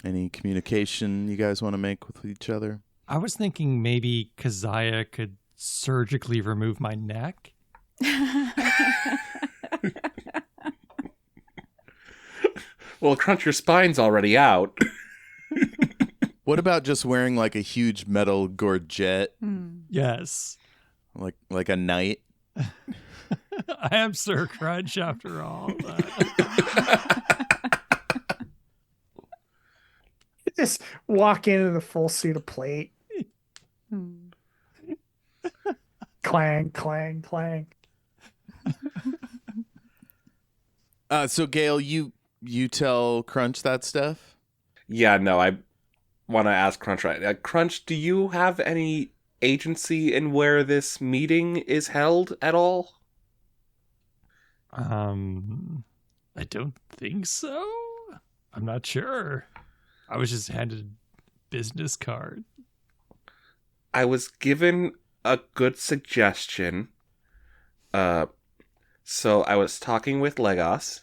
Any communication you guys want to make with each other? I was thinking maybe Keziah could surgically remove my neck. Well, Crunch, your spine's already out. What about just wearing like a huge metal gorget? Yes. Like a knight? I am Sir Crunch after all. Just walk in a full suit of plate. Clang, clang, clang. So Gale, you tell Crunch that stuff? Yeah, no, want to ask Crunch right. Crunch, do you have any agency in where this meeting is held at all? I don't think so. I'm not sure. I was just handed a business card. I was given a good suggestion. So I was talking with Legos.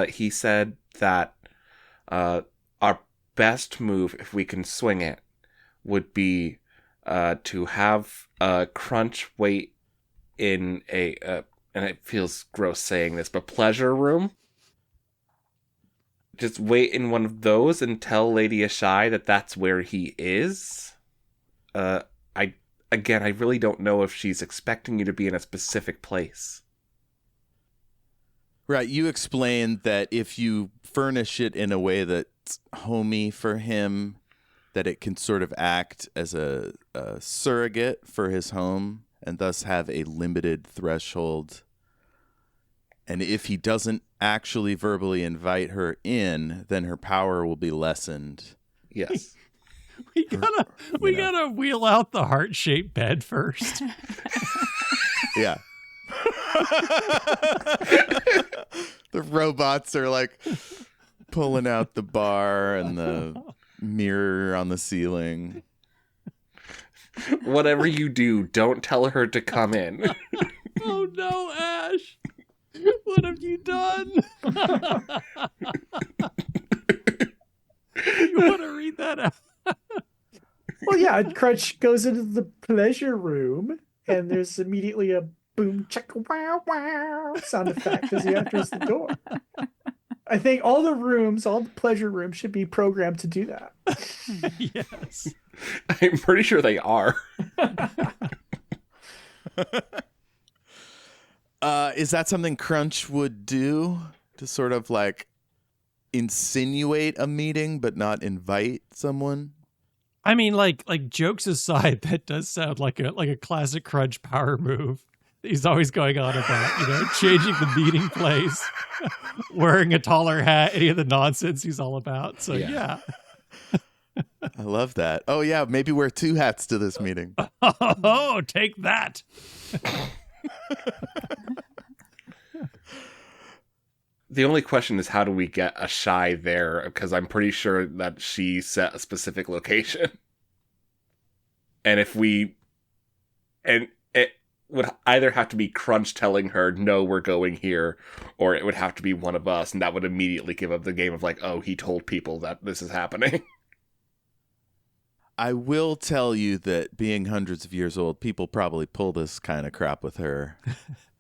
He said that our best move, if we can swing it, would be to have Crunch wait in a, and it feels gross saying this, but pleasure room. Just wait in one of those and tell Lady Ashai that that's where he is. I really don't know if she's expecting you to be in a specific place. Right, you explained that if you furnish it in a way that's homey for him, that it can sort of act as a surrogate for his home and thus have a limited threshold. And if he doesn't actually verbally invite her in, then her power will be lessened. Yes. We gotta wheel out the heart-shaped bed first. Yeah. The robots are like pulling out the bar and the mirror on the ceiling. Whatever you do, don't tell her to come in. Oh no, Ash! What have you done? You want to read that out? Well, yeah, Crunch goes into the pleasure room, and there's immediately a boom, chicka, wow, wow sound effect as he enters the door. I think all the pleasure rooms should be programmed to do that. Yes. I'm pretty sure they are. Is that something Crunch would do to sort of like insinuate a meeting but not invite someone? I mean, like jokes aside, that does sound like a classic Crunch power move. He's always going on about, changing the meeting place, wearing a taller hat, any of the nonsense he's all about. So yeah. I love that. Oh yeah, maybe wear two hats to this meeting. Oh, take that. The only question is, how do we get Ashai there? Because I'm pretty sure that she set a specific location. And it would either have to be Crunch telling her, no, we're going here, or it would have to be one of us, and that would immediately give up the game of like, oh, he told people that this is happening. I will tell you that being hundreds of years old, people probably pull this kind of crap with her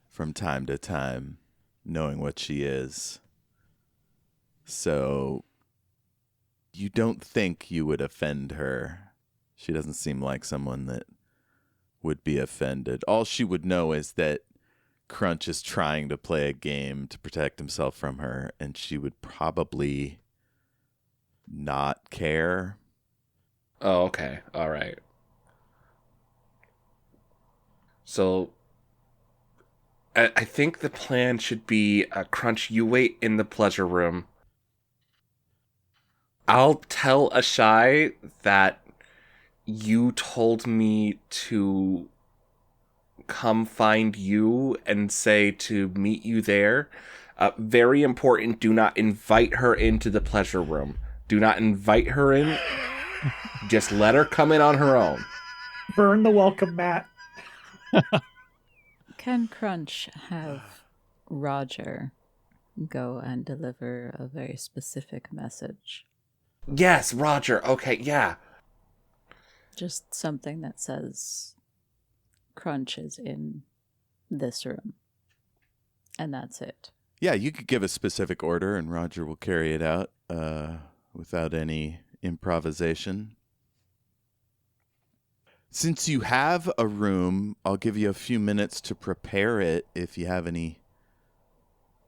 from time to time, knowing what she is. So you don't think you would offend her. She doesn't seem like someone that would be offended. All she would know is that Crunch is trying to play a game to protect himself from her, and she would probably not care. Oh, okay. All right. So I think the plan should be, Crunch, you wait in the pleasure room. I'll tell Ashai that you told me to come find you and say to meet you there. Very important, do not invite her into the pleasure room. Do not invite her in. Just let her come in on her own. Burn the welcome mat. Can Crunch have Roger go and deliver a very specific message? Yes, Roger. Okay, yeah. Just something that says Crunch is in this room. And that's it. Yeah, you could give a specific order and Roger will carry it out without any improvisation. Since you have a room, I'll give you a few minutes to prepare it if you have any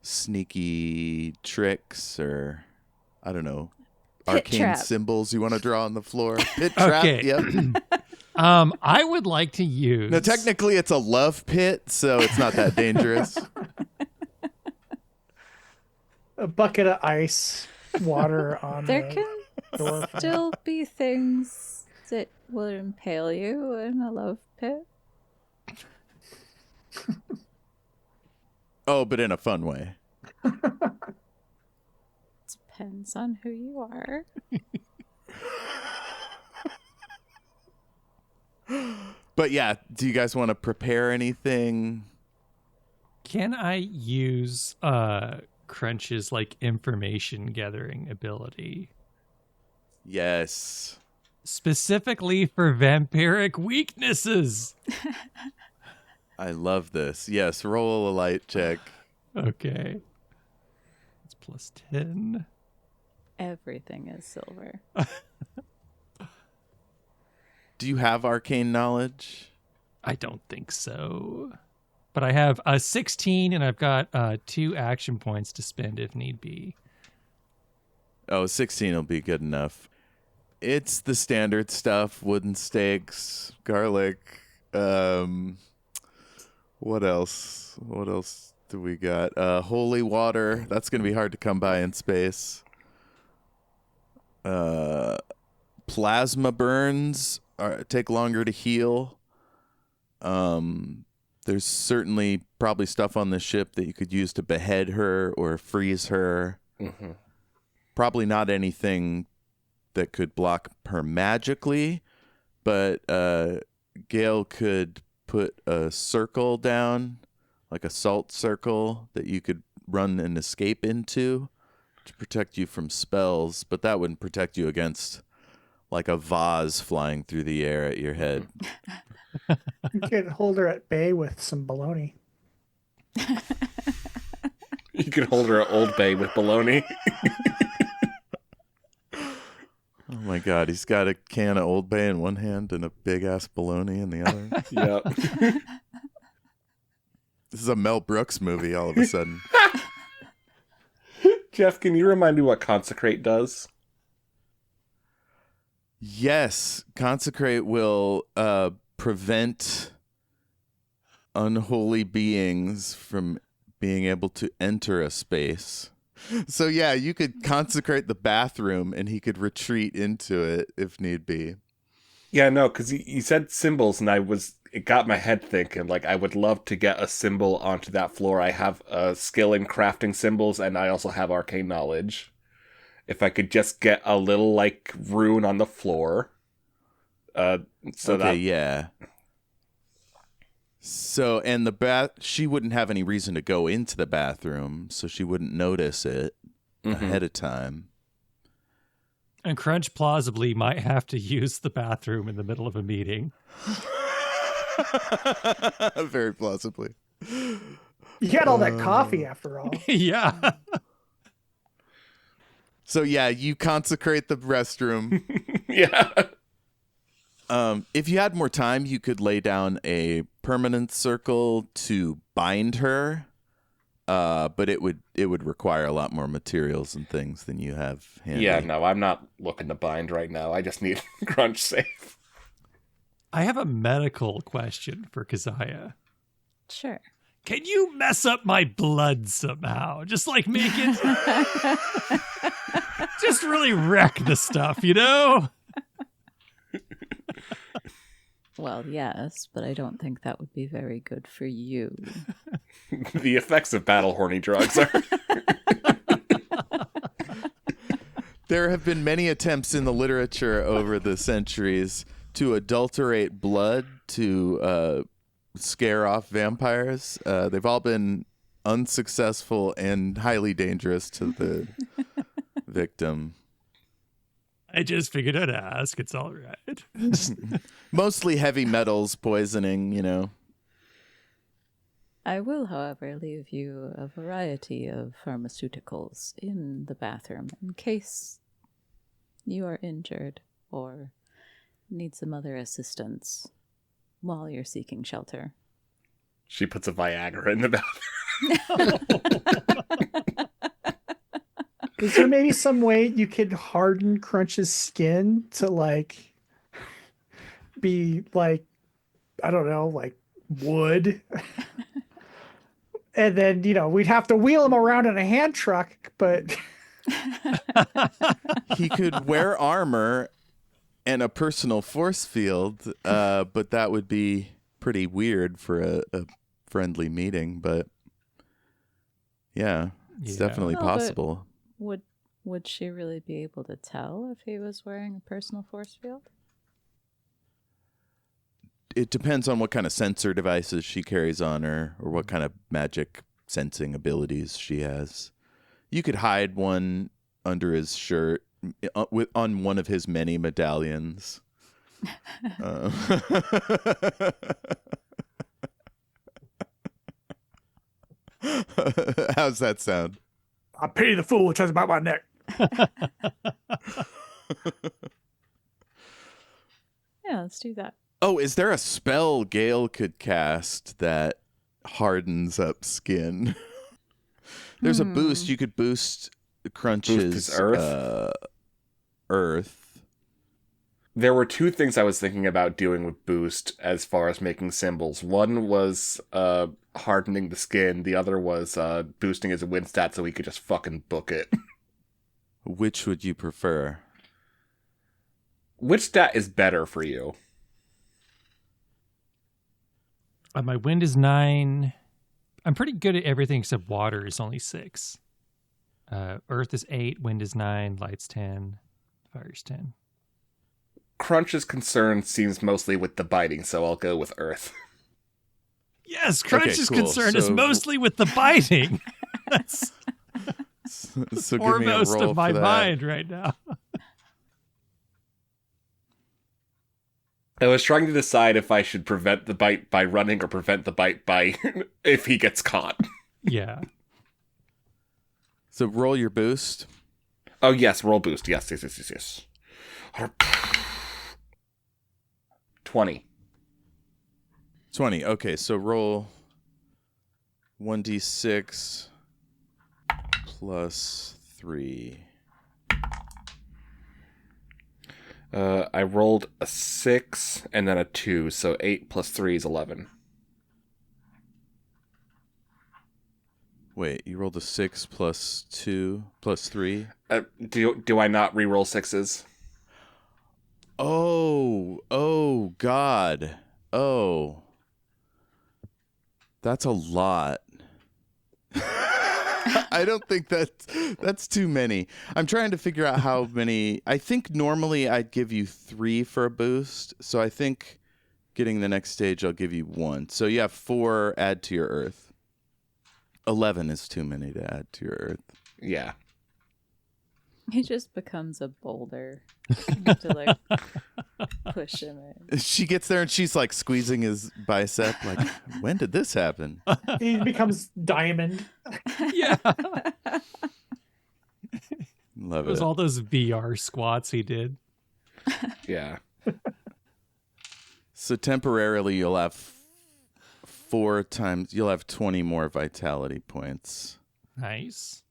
sneaky tricks or, I don't know, arcane symbols you want to draw on the floor. Pit trap, Okay. yep. I would like to use... No, technically it's a love pit, so it's not that dangerous. A bucket of ice, water on There the... can Dwarf. still be things that will impale you in a love pit. Oh, but in a fun way. Depends on who you are. But yeah, do you guys want to prepare anything? Can I use Crunch's like information gathering ability Yes. specifically for vampiric weaknesses? I love this. Yes, roll a light check. Okay. It's plus 10. Everything is silver. Do you have arcane knowledge? I don't think so. But I have a 16 and I've got 2 action points to spend if need be. Oh, 16 will be good enough. It's the standard stuff, wooden stakes, garlic. What else? What else do we got? Holy water. That's going to be hard to come by in space. Plasma burns take longer to heal. There's certainly probably stuff on the ship that you could use to behead her or freeze her. Mm-hmm. Probably not anything that could block her magically, but Gale could put a circle down, like a salt circle that you could run and escape into to protect you from spells, but that wouldn't protect you against like a vase flying through the air at your head. You could hold her at bay with some bologna. You can hold her at Old Bay with bologna. Oh my God, he's got a can of Old Bay in one hand and a big ass bologna in the other. Yep. This is a Mel Brooks movie all of a sudden. Jeff, can you remind me what Consecrate does? Yes, Consecrate will prevent unholy beings from being able to enter a space. So yeah, you could consecrate the bathroom and he could retreat into it if need be. Yeah, no, because you said symbols, and it got my head thinking, like, I would love to get a symbol onto that floor. I have a skill in crafting symbols, and I also have arcane knowledge. If I could just get a little, like, rune on the floor. Yeah. So, and she wouldn't have any reason to go into the bathroom, so she wouldn't notice it ahead of time. And Crunch plausibly might have to use the bathroom in the middle of a meeting. Very plausibly. You got all that coffee after all. Yeah. So yeah, you consecrate the restroom. Yeah. If you had more time, you could lay down a permanent circle to bind her. But it would require a lot more materials and things than you have handy. Yeah, no, I'm not looking to bind right now. I just need Crunch safe. I have a medical question for Keziah. Sure. Can you mess up my blood somehow? Just like make it... just really wreck the stuff, you know? Well, yes, but I don't think that would be very good for you. The effects of battle horny drugs are... There have been many attempts in the literature over the centuries to adulterate blood to scare off vampires. They've all been unsuccessful and highly dangerous to the victim. I just figured I'd ask. It's all right. Mostly heavy metals poisoning, you know. I will, however, leave you a variety of pharmaceuticals in the bathroom in case you are injured or need some other assistance while you're seeking shelter. She puts a Viagra in the bathroom. Is there maybe some way you could harden Crunch's skin to like be like, I don't know, like wood? And then, we'd have to wheel him around in a hand truck, but He could wear armor and a personal force field, but that would be pretty weird for a friendly meeting. But yeah, it's definitely No, but possible. Would she really be able to tell if he was wearing a personal force field? It depends on what kind of sensor devices she carries on her or what kind of magic sensing abilities she has. You could hide one under his shirt on one of his many medallions. How's that sound? I pity the fool who tries about my neck. Yeah, let's do that. Oh, is there a spell Gale could cast that hardens up skin? There's a boost. You could boost Crunch's Boost his earth? Earth. There were two things I was thinking about doing with boost as far as making symbols. One was hardening the skin. The other was boosting his wind stat so he could just fucking book it. Which would you prefer? Which stat is better for you? My wind is 9. I'm pretty good at everything except water is only 6. Earth is 8. Wind is 9. Light's 10. Fire's 10. Crunch's concern seems mostly with the biting, so I'll go with Earth. Yes, Crunch's cool. concern is So- mostly with the biting. That's So give me a foremost roll of my for that. mind right now. I was trying to decide if I should prevent the bite by running or prevent the bite by if he gets caught. Yeah. So roll your boost. Oh, yes, roll boost. Yes. 20. 20. Okay, so roll 1d6 plus 3. I rolled a 6 and then a 2, so 8 plus 3 is 11. Wait, you rolled a 6 plus 2 plus 3? Do I not re-roll 6s? Oh, God. Oh. That's a lot. I don't think that's too many. I'm trying to figure out how many. I think normally I'd give you 3 for a boost. So I think getting the next stage, I'll give you 1. So you have 4 add to your earth. 11 is too many to add to your earth. Yeah. He just becomes a boulder. You have to like push him in. She gets there and she's like squeezing his bicep. Like, when did this happen? He becomes diamond. Yeah. Love It was it. all those VR squats he did. Yeah. So temporarily you'll have 4 times, you'll have 20 more vitality points. Nice.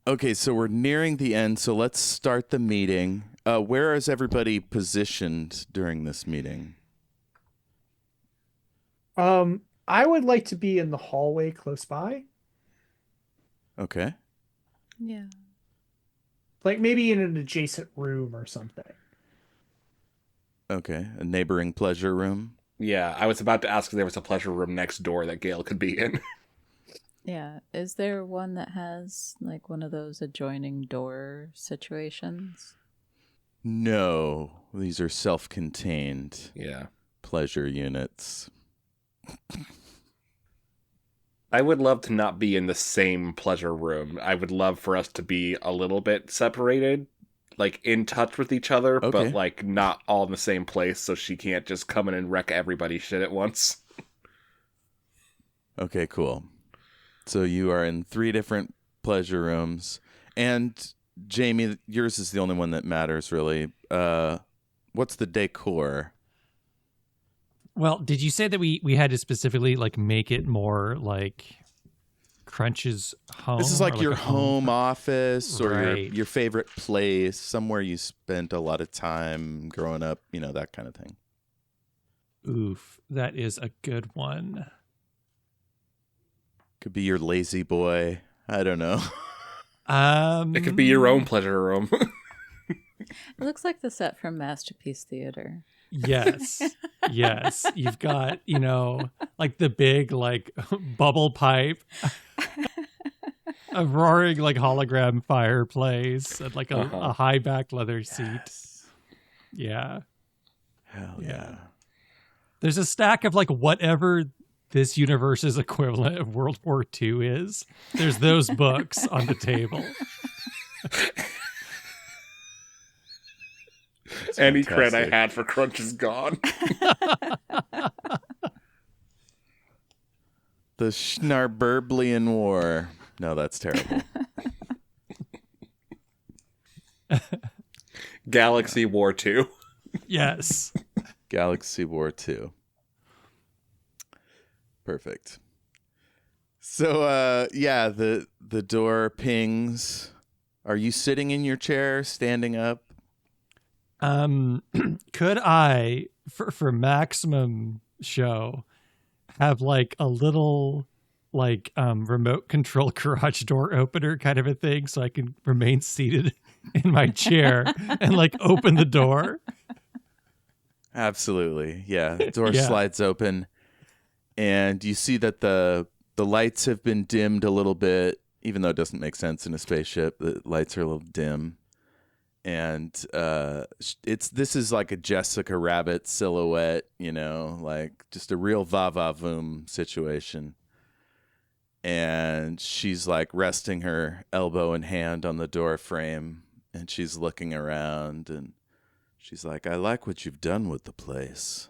Okay, so we're nearing the end, so let's start the meeting. Where is everybody positioned during this meeting? I would like to be in the hallway close by. Okay. Yeah. Like maybe in an adjacent room or something. Okay, a neighboring pleasure room. Yeah, I was about to ask if there was a pleasure room next door that Gale could be in. Yeah. Is there one that has like one of those adjoining door situations? No, these are self-contained Yeah. pleasure units. I would love to not be in the same pleasure room. I would love for us to be a little bit separated, like in touch with each other, Okay. but like not all in the same place so she can't just come in and wreck everybody's shit at once. Okay, cool. So you are in 3 different pleasure rooms. And Jayme, yours is the only one that matters, really. What's the decor? Well, did you say that we had to specifically like make it more like Crunch's home? This is or, like your a home office or Right. your favorite place, somewhere you spent a lot of time growing up, that kind of thing. Oof, that is a good one. Could be your lazy boy. I don't know. It could be your own pleasure room. It looks like the set from Masterpiece Theater. Yes. Yes. You've got, like the big, like, bubble pipe, a roaring, like, hologram fireplace, and, like, a high back leather seat. Yeah. Hell yeah. There's a stack of, like, whatever this universe's equivalent of World War II is. There's those books on the table. Any cred I had for Crunch is gone. The Schnarberblian War. No, that's terrible. Galaxy War 2. Yes. Galaxy War 2. Perfect. So, the door pings. Are you sitting in your chair, standing up? Could I, for maximum show, have like a little like remote control garage door opener kind of a thing so I can remain seated in my chair and like open the door? Absolutely. Yeah. The door slides open and you see that the lights have been dimmed a little bit, even though it doesn't make sense in a spaceship. The lights are a little dim. And this is like a Jessica Rabbit silhouette, like just a real va-va-voom situation. And she's like resting her elbow and hand on the door frame, and she's looking around, and she's like, I like what you've done with the place.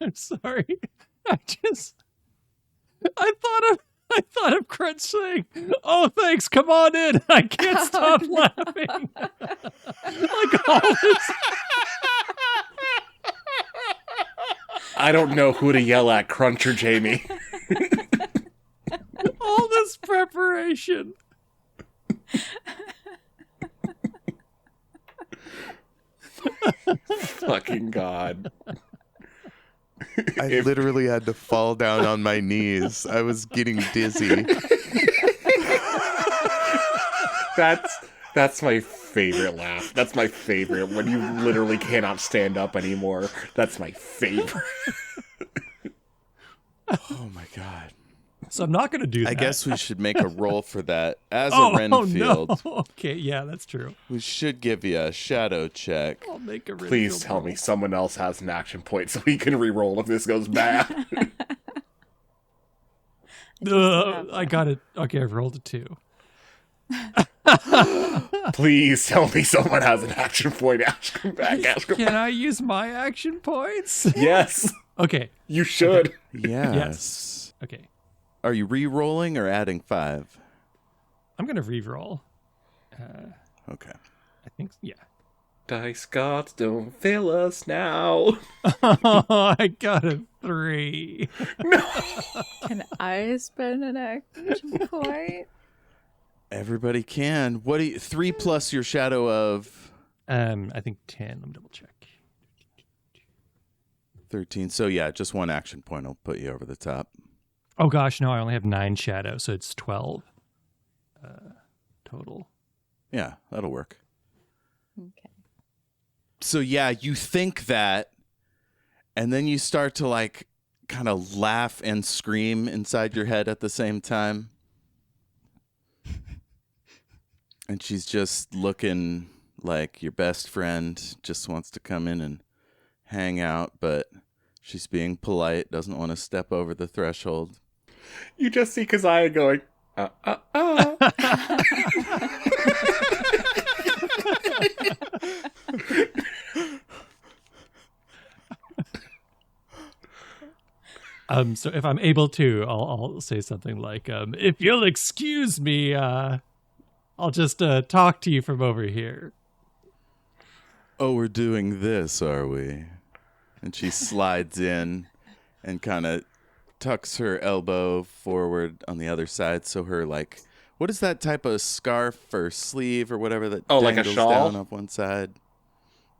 I'm sorry. I thought of Crunch saying, "Oh, thanks, come on in." I can't stop laughing. Like all this. I don't know who to yell at, Crunch or Jayme. All this preparation. Fucking God. I literally had to fall down on my knees. I was getting dizzy. That's my favorite laugh. That's my favorite. When you literally cannot stand up anymore. That's my favorite. Oh my God. So I'm not going to do that. I guess we should make a roll for that. As a Renfield, no. Okay, yeah, that's true. we should give you a shadow check. I'll make a Please Renfield tell roll. me someone else has an action point so we can re-roll if this goes bad. I got it. Okay, I've rolled a 2. Please tell me someone has an action point. Ask him back. Can I use my action points? Yes. Okay. You should. Yes. Okay. Are you re-rolling or adding 5? I'm going to re-roll. Okay. I think, yeah. Dice gods don't fail us now. I got a 3. Can I spend an action point? Everybody can. What do you 3 plus your shadow of I think 10. Let me double check. 13. So yeah, just 1 action point will put you over the top. Oh gosh, no, I only have 9 shadow, so it's 12 total. Yeah, that'll work. Okay. So yeah, you think that, and then you start to like kind of laugh and scream inside your head at the same time. And she's just looking like your best friend, just wants to come in and hang out, but she's being polite, doesn't want to step over the threshold. You just see Keziah going, So if I'm able to, I'll say something like, if you'll excuse me, I'll just talk to you from over here. Oh, we're doing this, are we? And she slides in and kind of tucks her elbow forward on the other side, so her like, what is that type of scarf or sleeve or whatever that like a dangles shawl? down up one side?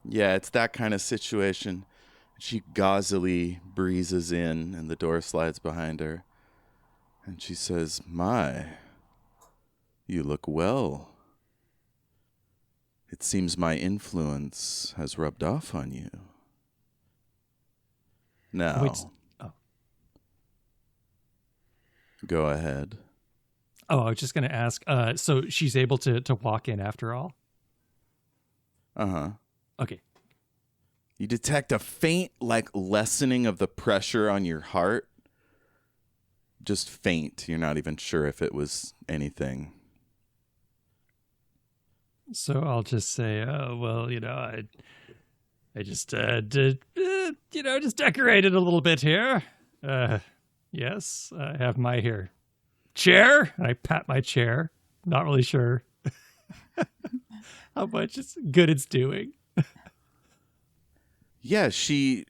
Yeah, it's that kind of situation. She gauzily breezes in, and the door slides behind her, and she says, "My, You look well. It seems my influence has rubbed off on you. Now, Wait, go ahead. I was just going to ask, so she's able to walk in after all? Uh-huh. Okay. You detect a faint, lessening of the pressure on your heart. Just faint. You're not even sure if it was anything. So I'll just say, I just just decorated a little bit here. Yes, I have my chair. I pat my chair. Not really sure how much it's doing. Yeah, she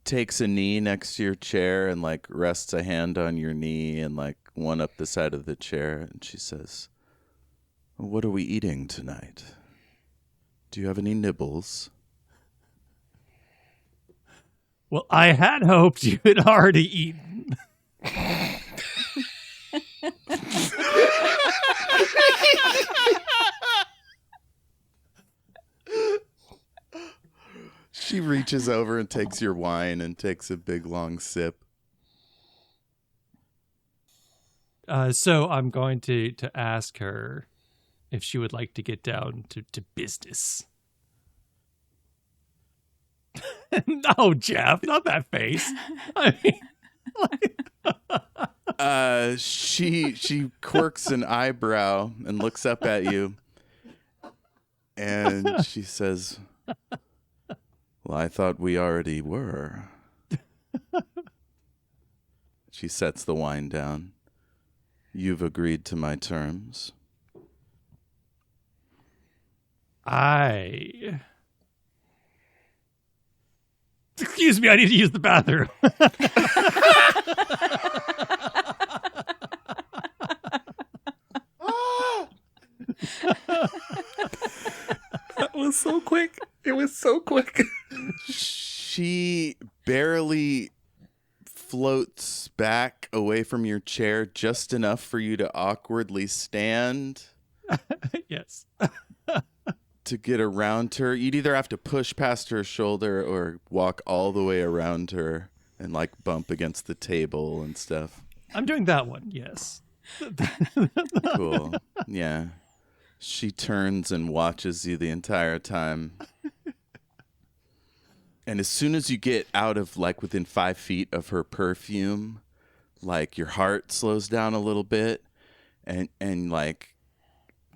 takes a knee next to your chair and rests a hand on your knee and one up the side of the chair, and she says, "What are we eating tonight? Do you have any nibbles?" Well, I had hoped you had already eaten. She reaches over and takes your wine and takes a big long sip. So I'm going to ask her if she would like to get down to business. No, Jeff, not that face. I mean, she quirks an eyebrow and looks up at you, and she says, "Well, I thought we already were." She sets the wine down. "You've agreed to my terms." Excuse me, I need to use the bathroom. That was so quick. It was so quick. She barely floats back away from your chair just enough for you to awkwardly stand Yes. to get around her. You'd either have to push past her shoulder or walk all the way around her and bump against the table and stuff. I'm doing that one, yes. Cool. Yeah. She turns and watches you the entire time. And as soon as you get out of within 5 feet of her perfume, your heart slows down a little bit, and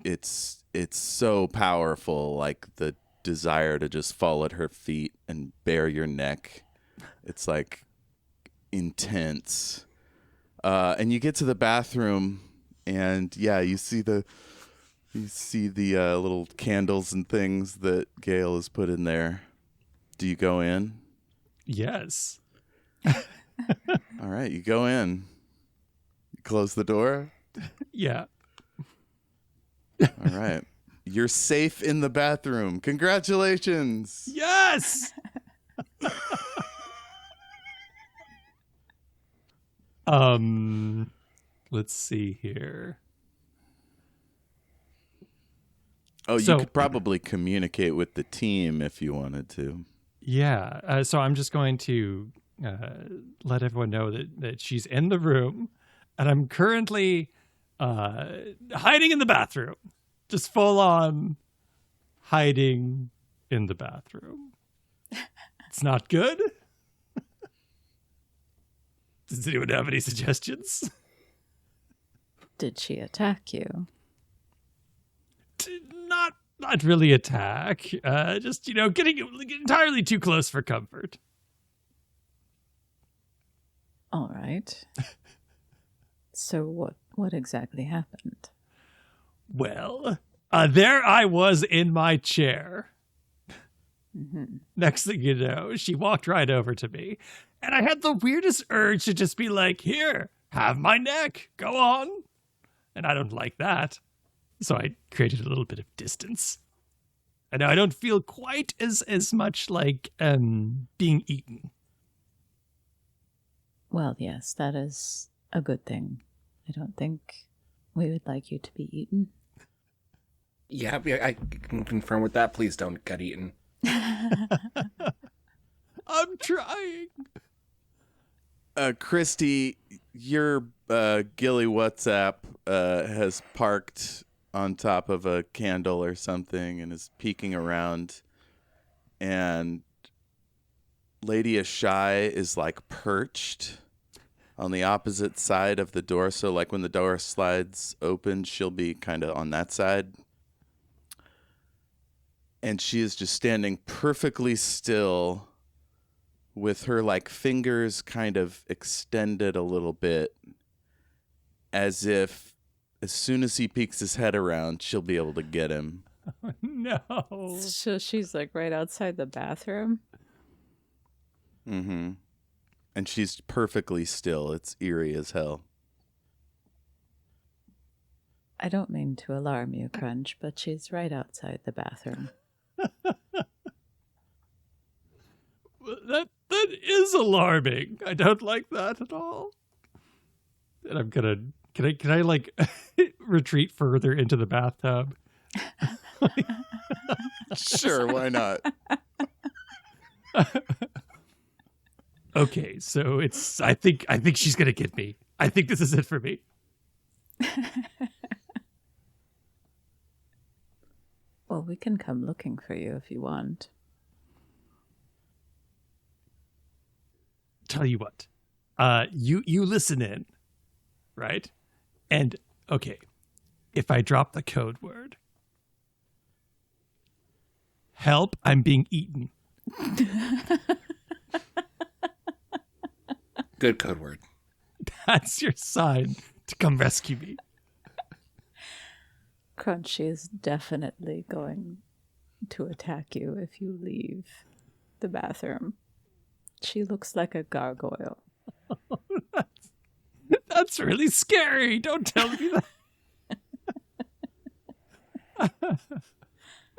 it's so powerful, the desire to just fall at her feet and bare your neck. It's intense. And you get to the bathroom, and yeah, you see the little candles and things that Gale has put in there. Do you go in? Yes. All right, you go in. You close the door. Yeah. All right. You're safe in the bathroom. Congratulations. Yes. Let's see here. Oh, you So- could probably communicate with the team if you wanted to. Yeah. So I'm just going to let everyone know that she's in the room, and I'm currently hiding in the bathroom. Just full on hiding in the bathroom. It's not good. Does anyone have any suggestions? Did she attack you? Not really attack. Just, getting entirely too close for comfort. All right. So what exactly happened? Well, there I was in my chair. Mm-hmm. Next thing you know, she walked right over to me, and I had the weirdest urge to just be like, "Here, have my neck. Go on." And I don't like that. So I created a little bit of distance. And now I don't feel quite as much like being eaten. Well, yes, that is a good thing. I don't think we would like you to be eaten. Yeah, I can confirm with that. Please don't get eaten. I'm trying. Kristy, your Gilly WhatsApp has parked on top of a candle or something and is peeking around. And Lady Ashai is like perched on the opposite side of the door. So like when the door slides open, she'll be kind of on that side. And she is just standing perfectly still with her like fingers kind of extended a little bit, as if as soon as he peeks his head around, she'll be able to get him. No. So she's like right outside the bathroom. Mm-hmm. And she's perfectly still. It's eerie as hell. I don't mean to alarm you, Crunch, but she's right outside the bathroom. That is alarming. I don't like that at all. And I'm gonna can I like retreat further into the bathtub? Sure, why not? Okay, so it's I think she's gonna get me. I think this is it for me. Well, we can come looking for you if you want. Tell you what, you listen in, right? And okay, if I drop the code word, help! I'm being eaten. Good code word. That's your sign to come rescue me. Crunchy is definitely going to attack you if you leave the bathroom. She looks like a gargoyle. That's really scary. Don't tell me that.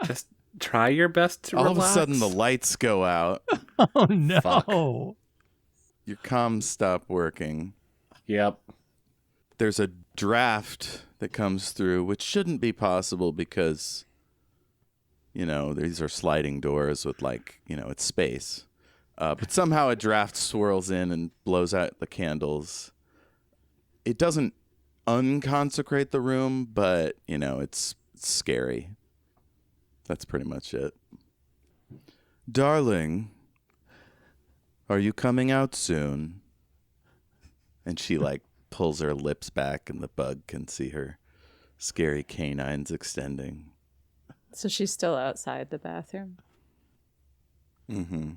Just try your best to All relax. of a sudden, the lights go out. Oh no. Fuck. Your comms stop working. Yep. There's a draft that comes through, which shouldn't be possible because, you know, these are sliding doors with like, you know, it's space. But somehow a draft swirls in and blows out the candles. It doesn't unconsecrate the room, but, you know, it's scary. That's pretty much it. Darling, are you coming out soon? And she, like, pulls her lips back and the bug can see her scary canines extending. So she's still outside the bathroom? Mm-hmm.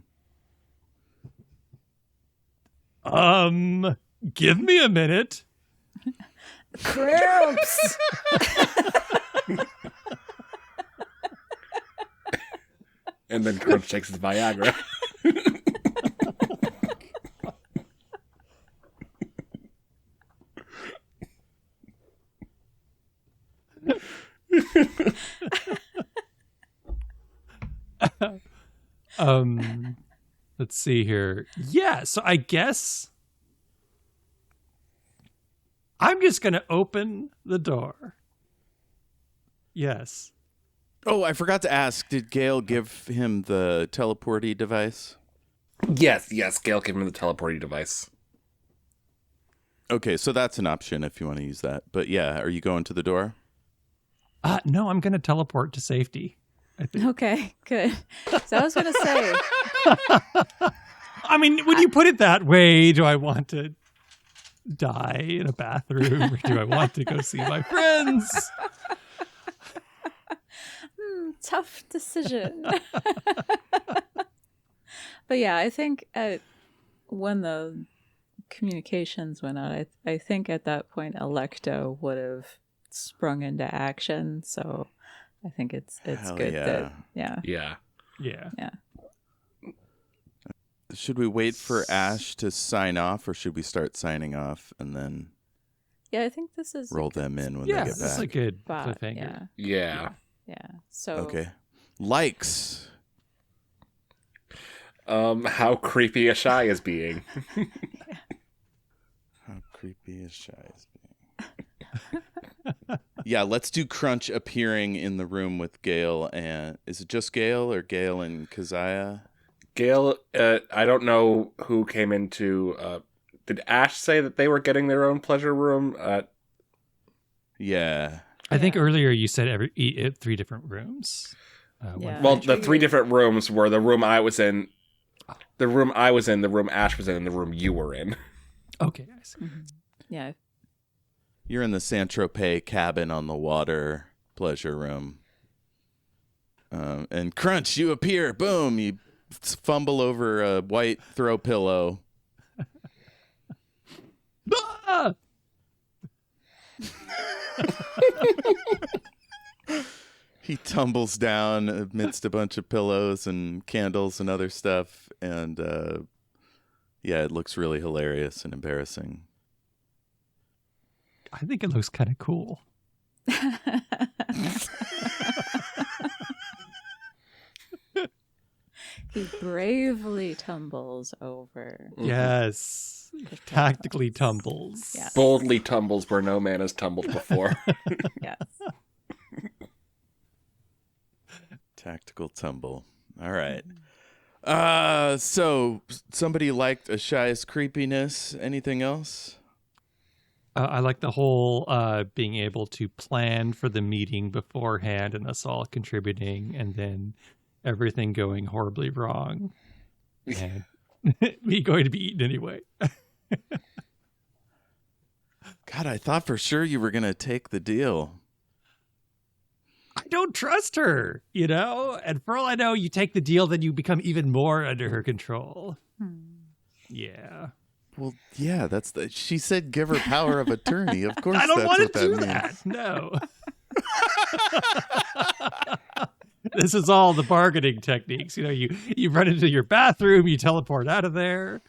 Give me a minute. Cramps! And then Crunch takes his Viagra. Let's see here. Yeah, so I guess I'm just going to open the door. Yes. Oh, I forgot to ask, did Gale give him the teleporty device? Yes, Gale gave him the teleporting device. Okay, so that's an option if you want to use that. But yeah, are you going to the door? No, I'm going to teleport to safety. I think. Okay, good. So I was going to say... I mean, when you put it that way, do I want to die in a bathroom or do I want to go see my friends? Tough decision. But yeah, I think when the communications went out, I think at that point Alecto would have sprung into action. So I think it's Hell good yeah. that Yeah. Yeah. Should we wait for Ash to sign off, or should we start signing off and then I think this is roll them in when Yeah, they get this is a back? good spot. cliffhanger. Yeah. Yeah. So Okay. Likes. How creepy Ashai is being. How creepy is Shy is being. Yeah, let's do Crunch appearing in the room with Gale and... Is it just Gale or Gale and Keziah? Gale, I don't know who came into... did Ash say that they were getting their own pleasure room? Yeah. I think earlier you said 3 different rooms. Yeah. Well, the 3 different rooms were the room I was in, the room I was in, the room Ash was in, and the room you were in. Okay, I see. Mm-hmm. Yeah. You're in the Saint-Tropez cabin on the water pleasure room. And Crunch, you appear. Boom. You fumble over a white throw pillow. Ah! He tumbles down amidst a bunch of pillows and candles and other stuff. And yeah, it looks really hilarious and embarrassing. I think it looks kind of cool. He bravely tumbles over. Yes. Tactically tumbles. Yeah. Boldly tumbles where no man has tumbled before. Yes. Tactical tumble. All right. So somebody liked Ashai's creepiness. Anything else? I like the whole being able to plan for the meeting beforehand and us all contributing and then everything going horribly wrong and me going to be eaten anyway. God, I thought for sure you were going to take the deal. I don't trust her, you know? And for all I know, you take the deal, then you become even more under her control. Yeah. Well, yeah, she said give her power of attorney. Of course, I don't that's want what to that do means. that. No. This is all the bargaining techniques. You know, you run into your bathroom, you teleport out of there.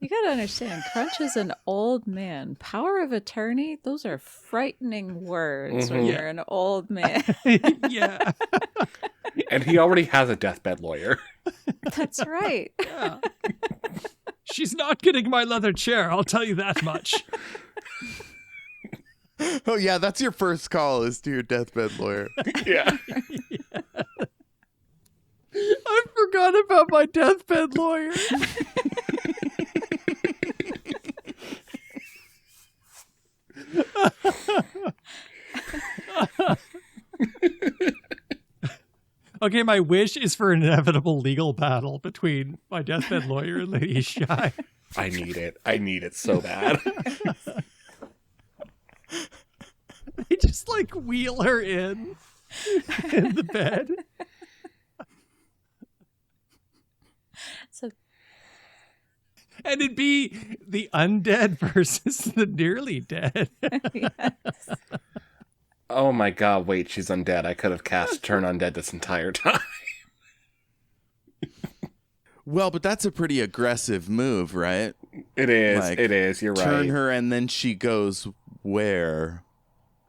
You gotta understand, Crunch is an old man. Power of attorney, those are frightening words when you're an old man. Yeah. And he already has a deathbed lawyer. That's right. Yeah. She's not getting my leather chair, I'll tell you that much. Oh, yeah, that's your first call is to your deathbed lawyer. Yeah. I forgot about my deathbed lawyer. Okay, my wish is for an inevitable legal battle between my deathbed lawyer and Lady Ashai. I need it. I need it so bad. They just like wheel her in the bed. So And it'd be the undead versus the nearly dead. yes. Oh my god, wait, she's undead. I could have cast Turn Undead this entire time. Well, but that's a pretty aggressive move, right? It is. Like, It is. You're right. Turn her and then she goes where?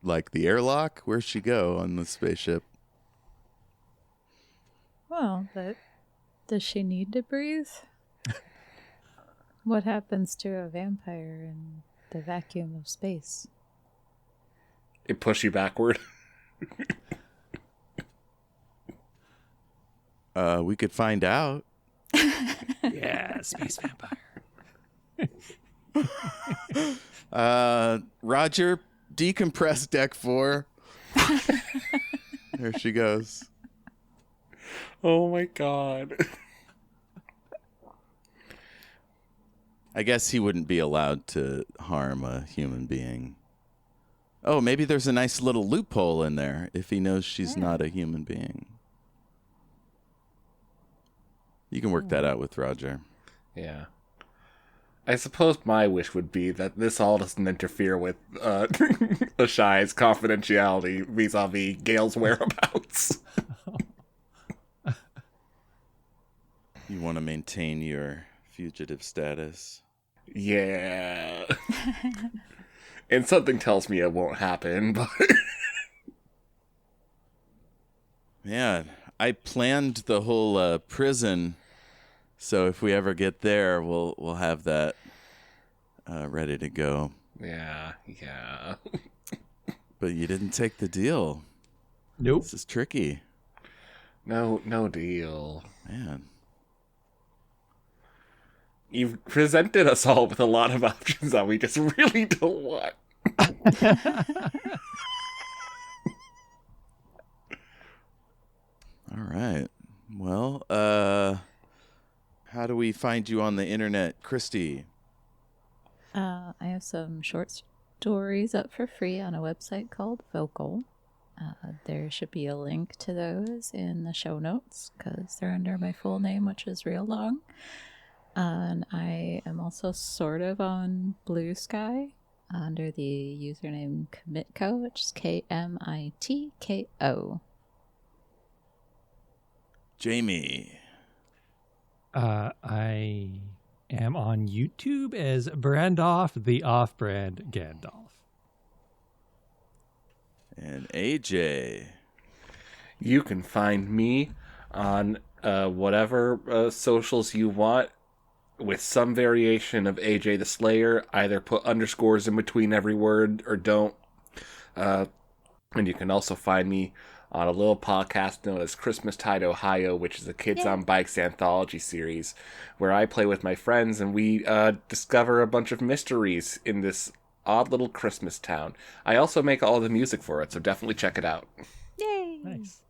Like the airlock? Where's she go on the spaceship? Well, but does she need to breathe? What happens to a vampire in the vacuum of space? It push you backward. We could find out. Yeah, space vampire. Roger, decompress deck 4. There she goes. Oh my god. I guess he wouldn't be allowed to harm a human being. Oh, maybe there's a nice little loophole in there if he knows she's not a human being. You can work that out with Roger. Yeah. I suppose my wish would be that this all doesn't interfere with Ashai's confidentiality vis-a-vis Gale's whereabouts. You want to maintain your fugitive status. Yeah. And something tells me it won't happen, but... Man, I planned the whole prison, so if we ever get there, we'll have that ready to go. Yeah. but you didn't take the deal. Nope. This is tricky. No deal. Man. You've presented us all with a lot of options that we just really don't want. All right. Well, how do we find you on the internet, Kristy? I have some short stories up for free on a website called Vocal. There should be a link to those in the show notes because they're under my full name, which is real long. And I am also sort of on Blue Sky under the username Kmitko, which is Kmitko. Jayme. I am on YouTube as Brandoff, the off-brand Gandalf. And AJ. You can find me on whatever socials you want with some variation of AJ the Slayer. Either put underscores in between every word or don't. And you can also find me on a little podcast known as Christmastide, Ohio, which is a Kids on Bikes anthology series where I play with my friends and we discover a bunch of mysteries in this odd little Christmas town. I also make all the music for it, so definitely check it out. Yay! Nice.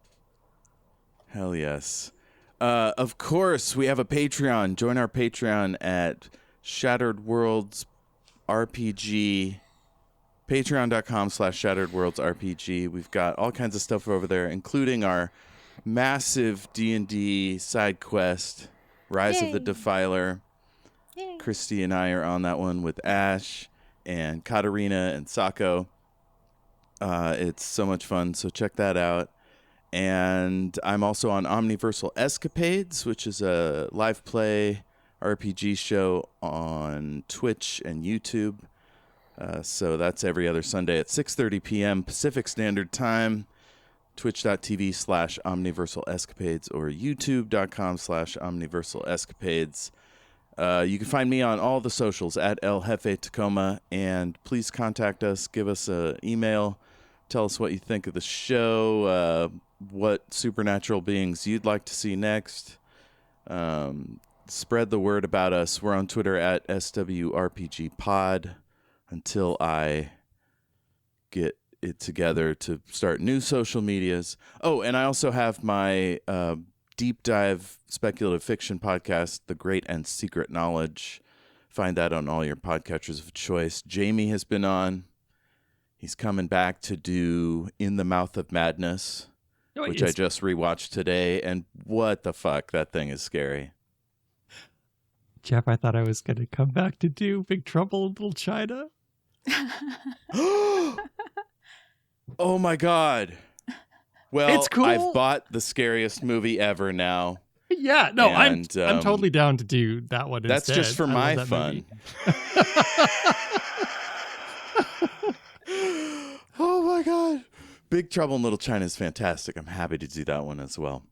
Hell yes. Of course, we have a Patreon. Join our Patreon at Shattered Worlds RPG. Patreon.com/Shattered Worlds RPG. We've got all kinds of stuff over there, including our massive D&D side quest, Rise of the Defiler. Yay. Kristy and I are on that one with Ash and Katarina and Sako. It's so much fun, so check that out. And I'm also on Omniversal Escapades, which is a live play RPG show on Twitch and YouTube. So that's every other Sunday at 6:30 p.m. Pacific Standard Time. Twitch.tv/Omniversal Escapades or YouTube.com/Omniversal Escapades. You can find me on all the socials at El Jefe Tacoma, and please contact us. Give us an email. Tell us what you think of the show, what supernatural beings you'd like to see next. Spread the word about us. We're on Twitter at SWRPGPod until I get it together to start new social medias. Oh, and I also have my deep dive speculative fiction podcast, The Great and Secret Knowledge. Find that on all your podcatchers of choice. Jayme has been on. He's coming back to do In the Mouth of Madness, which I just rewatched today, and what the fuck, that thing is scary. Jeff, I thought I was going to come back to do Big Trouble in Little China. Oh my god. Well, It's cool. I've bought the scariest movie ever now. Yeah, no, And, I'm totally down to do that one That's instead. just for I love my that fun. movie. Oh my god. Big Trouble in Little China is fantastic. I'm happy to do that one as well.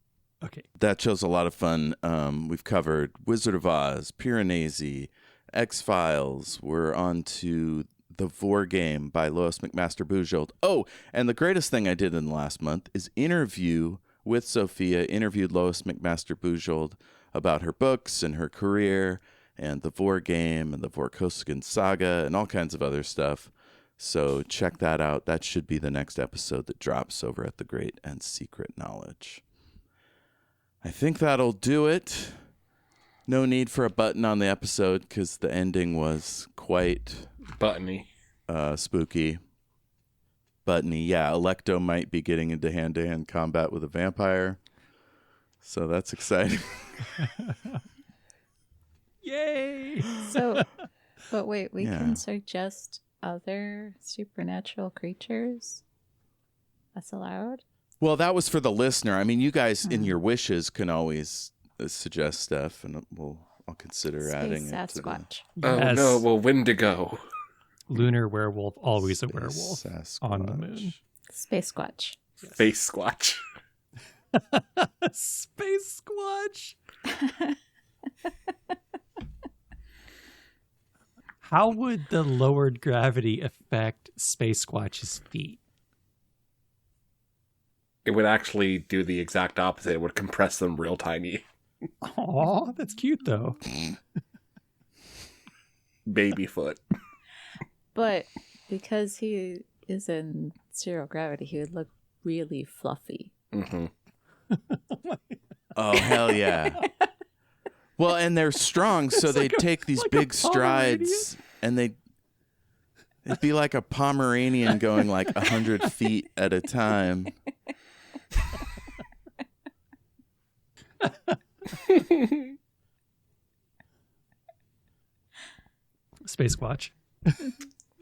Okay. That show's a lot of fun. We've covered Wizard of Oz, Piranesi, X-Files. We're on to The Vor Game by Lois McMaster Bujold. Oh, and the greatest thing I did in the last month is interviewed Lois McMaster Bujold about her books and her career and The Vor Game and the Vorkosigan Saga and all kinds of other stuff. So check that out. That should be the next episode that drops over at The Great and Secret Knowledge. I think that'll do it. No need for a button on the episode because the ending was quite Buttony. spooky. Buttony, yeah. Alecto might be getting into hand-to-hand combat with a vampire. So that's exciting. Yay! So, but wait, we Yeah. can suggest other supernatural creatures? That's allowed? Well, that was for the listener. I mean, you guys in your wishes can always suggest stuff, and I'll consider Space adding it to Sasquatch. Oh Yes. no, well, Wendigo. Lunar werewolf, always the a werewolf Sasquatch. on the moon. Space Squatch. Face Squatch. Space Squatch. How would the lowered gravity affect Space Squatch's feet? It would actually do the exact opposite. It would compress them real tiny. Aw, that's cute though. Baby foot. But because he is in zero gravity, he would look really fluffy. Mm-hmm. Oh, hell yeah. Well, and they're strong, so It's they like a- take these like a big strides, and it'd be like a Pomeranian going like 100 feet at a time. Space Squatch.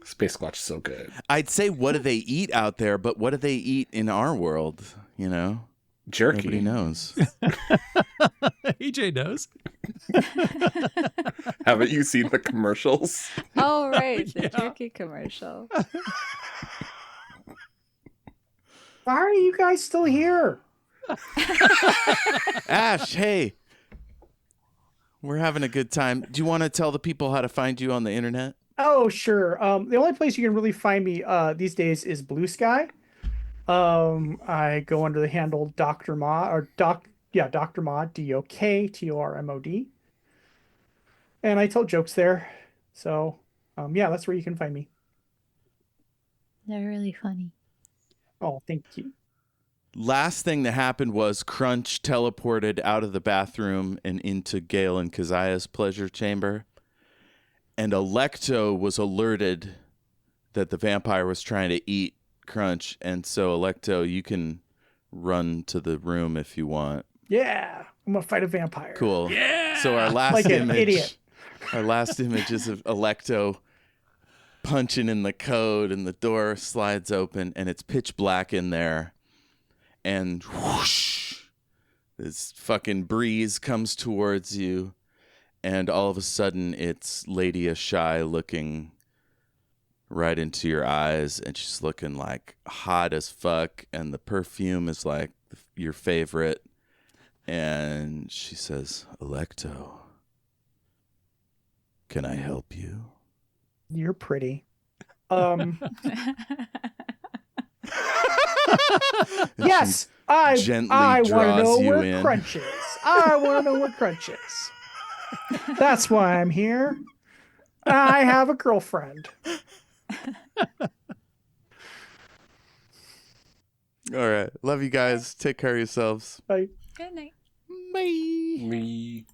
Space Squatch is so good. I'd say, what do they eat out there? But what do they eat in our world? You know, Jerky. nobody knows. EJ knows. Haven't you seen the commercials? Oh, right. The Yeah. jerky commercial. Why are you guys still here? Ash, hey, we're having a good time. Do you want to tell the people how to find you on the internet? Oh, sure. The only place you can really find me these days is Blue Sky. I go under the handle Dr. Mod or Dr. Mod, DOKTORMOD. And I tell jokes there. So, yeah, that's where you can find me. They're really funny. Oh, thank you. Last thing that happened was Crunch teleported out of the bathroom and into Gale and Keziah's pleasure chamber. And Alecto was alerted that the vampire was trying to eat Crunch. And so, Alecto, you can run to the room if you want. Yeah, I'm gonna fight a vampire. Cool. Yeah. So our last Like an image, idiot. our last image is of Alecto punching in the code, and the door slides open, and it's pitch black in there, and whoosh, this fucking breeze comes towards you, and all of a sudden it's Lady Ashai looking right into your eyes, and she's looking like hot as fuck, and the perfume is like your favorite, and she says, "Alecto, can I help you?" You're pretty. And Yes, she I gently want to draws know you where in. Crunch is. I want to know where Crunch is. That's why I'm here. I have a girlfriend. All right. Love you guys. Take care of yourselves. Bye. Good night. Bye. Me.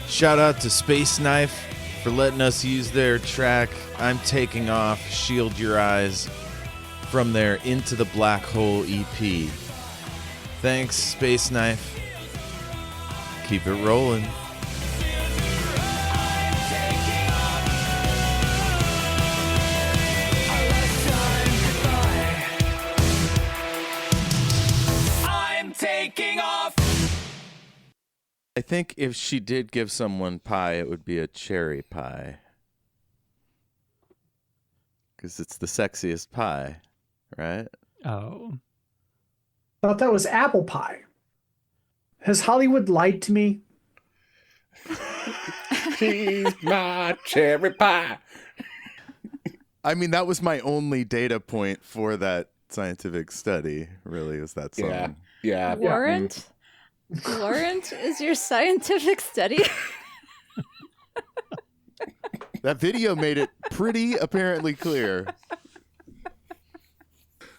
Shout out to Space Knife for letting us use their track I'm Taking Off, Shield Your Eyes from their Into the Black Hole EP. Thanks, Space Knife. Keep it rolling. I think if she did give someone pie, it would be a cherry pie. Because it's the sexiest pie, right? Oh. Thought that was apple pie. Has Hollywood lied to me? She's my cherry pie. I mean, that was my only data point for that scientific study, really, was that song. Yeah. Yeah. Warrant? Warrant is your scientific study? That video made it pretty apparently clear.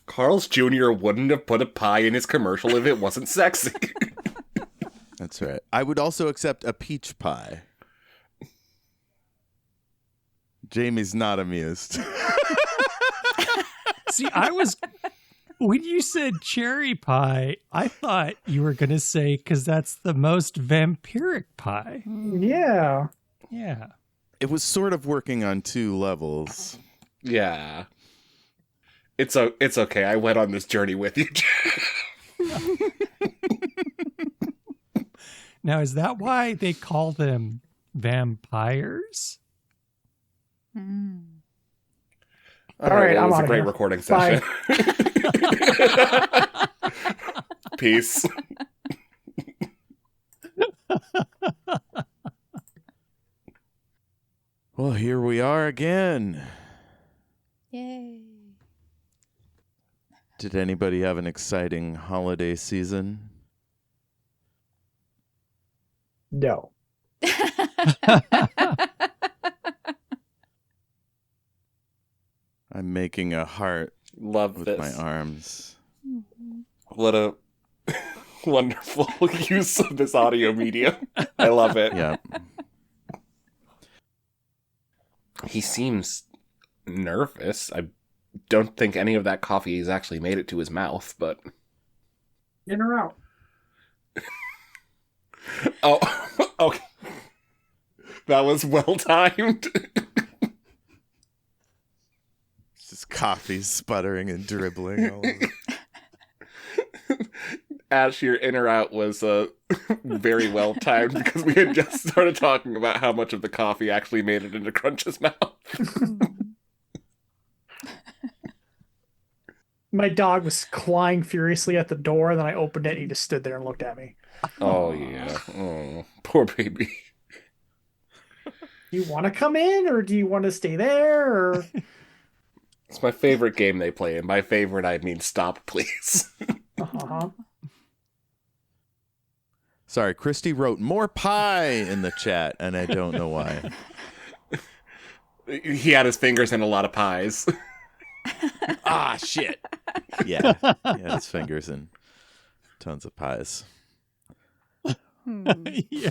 Carl's Jr. wouldn't have put a pie in his commercial if it wasn't sexy. That's right. I would also accept a peach pie. Jamie's not amused. See, when you said cherry pie, I thought you were going to say, because that's the most vampiric pie. Yeah. Yeah. It was sort of working on two levels. Yeah. It's okay. I went on this journey with you. Now, is that why they call them vampires? All right, well, I'm it was a outta great here. recording Bye. session. Peace. are again. Yay. Did anybody have an exciting holiday season? No. I'm making a heart Love with this. my arms. What a wonderful use of this audio medium. I love it. Yeah. He seems nervous. I don't think any of that coffee has actually made it to his mouth, but... In or out? Oh, okay. That was well timed. Just coffee sputtering and dribbling all over. Ash, your in or out was very well timed because we had just started talking about how much of the coffee actually made it into Crunch's mouth. My dog was clawing furiously at the door, and then I opened it, and he just stood there and looked at me. Oh, yeah. Oh, poor baby. Do you want to come in, or do you want to stay there, or... It's my favorite game they play, and by favorite I mean stop, please. Uh-huh. Sorry, Kristy wrote more pie in the chat, and I don't know why. He had his fingers in a lot of pies. Ah, shit. Yeah. Yeah, his fingers in tons of pies. Yeah.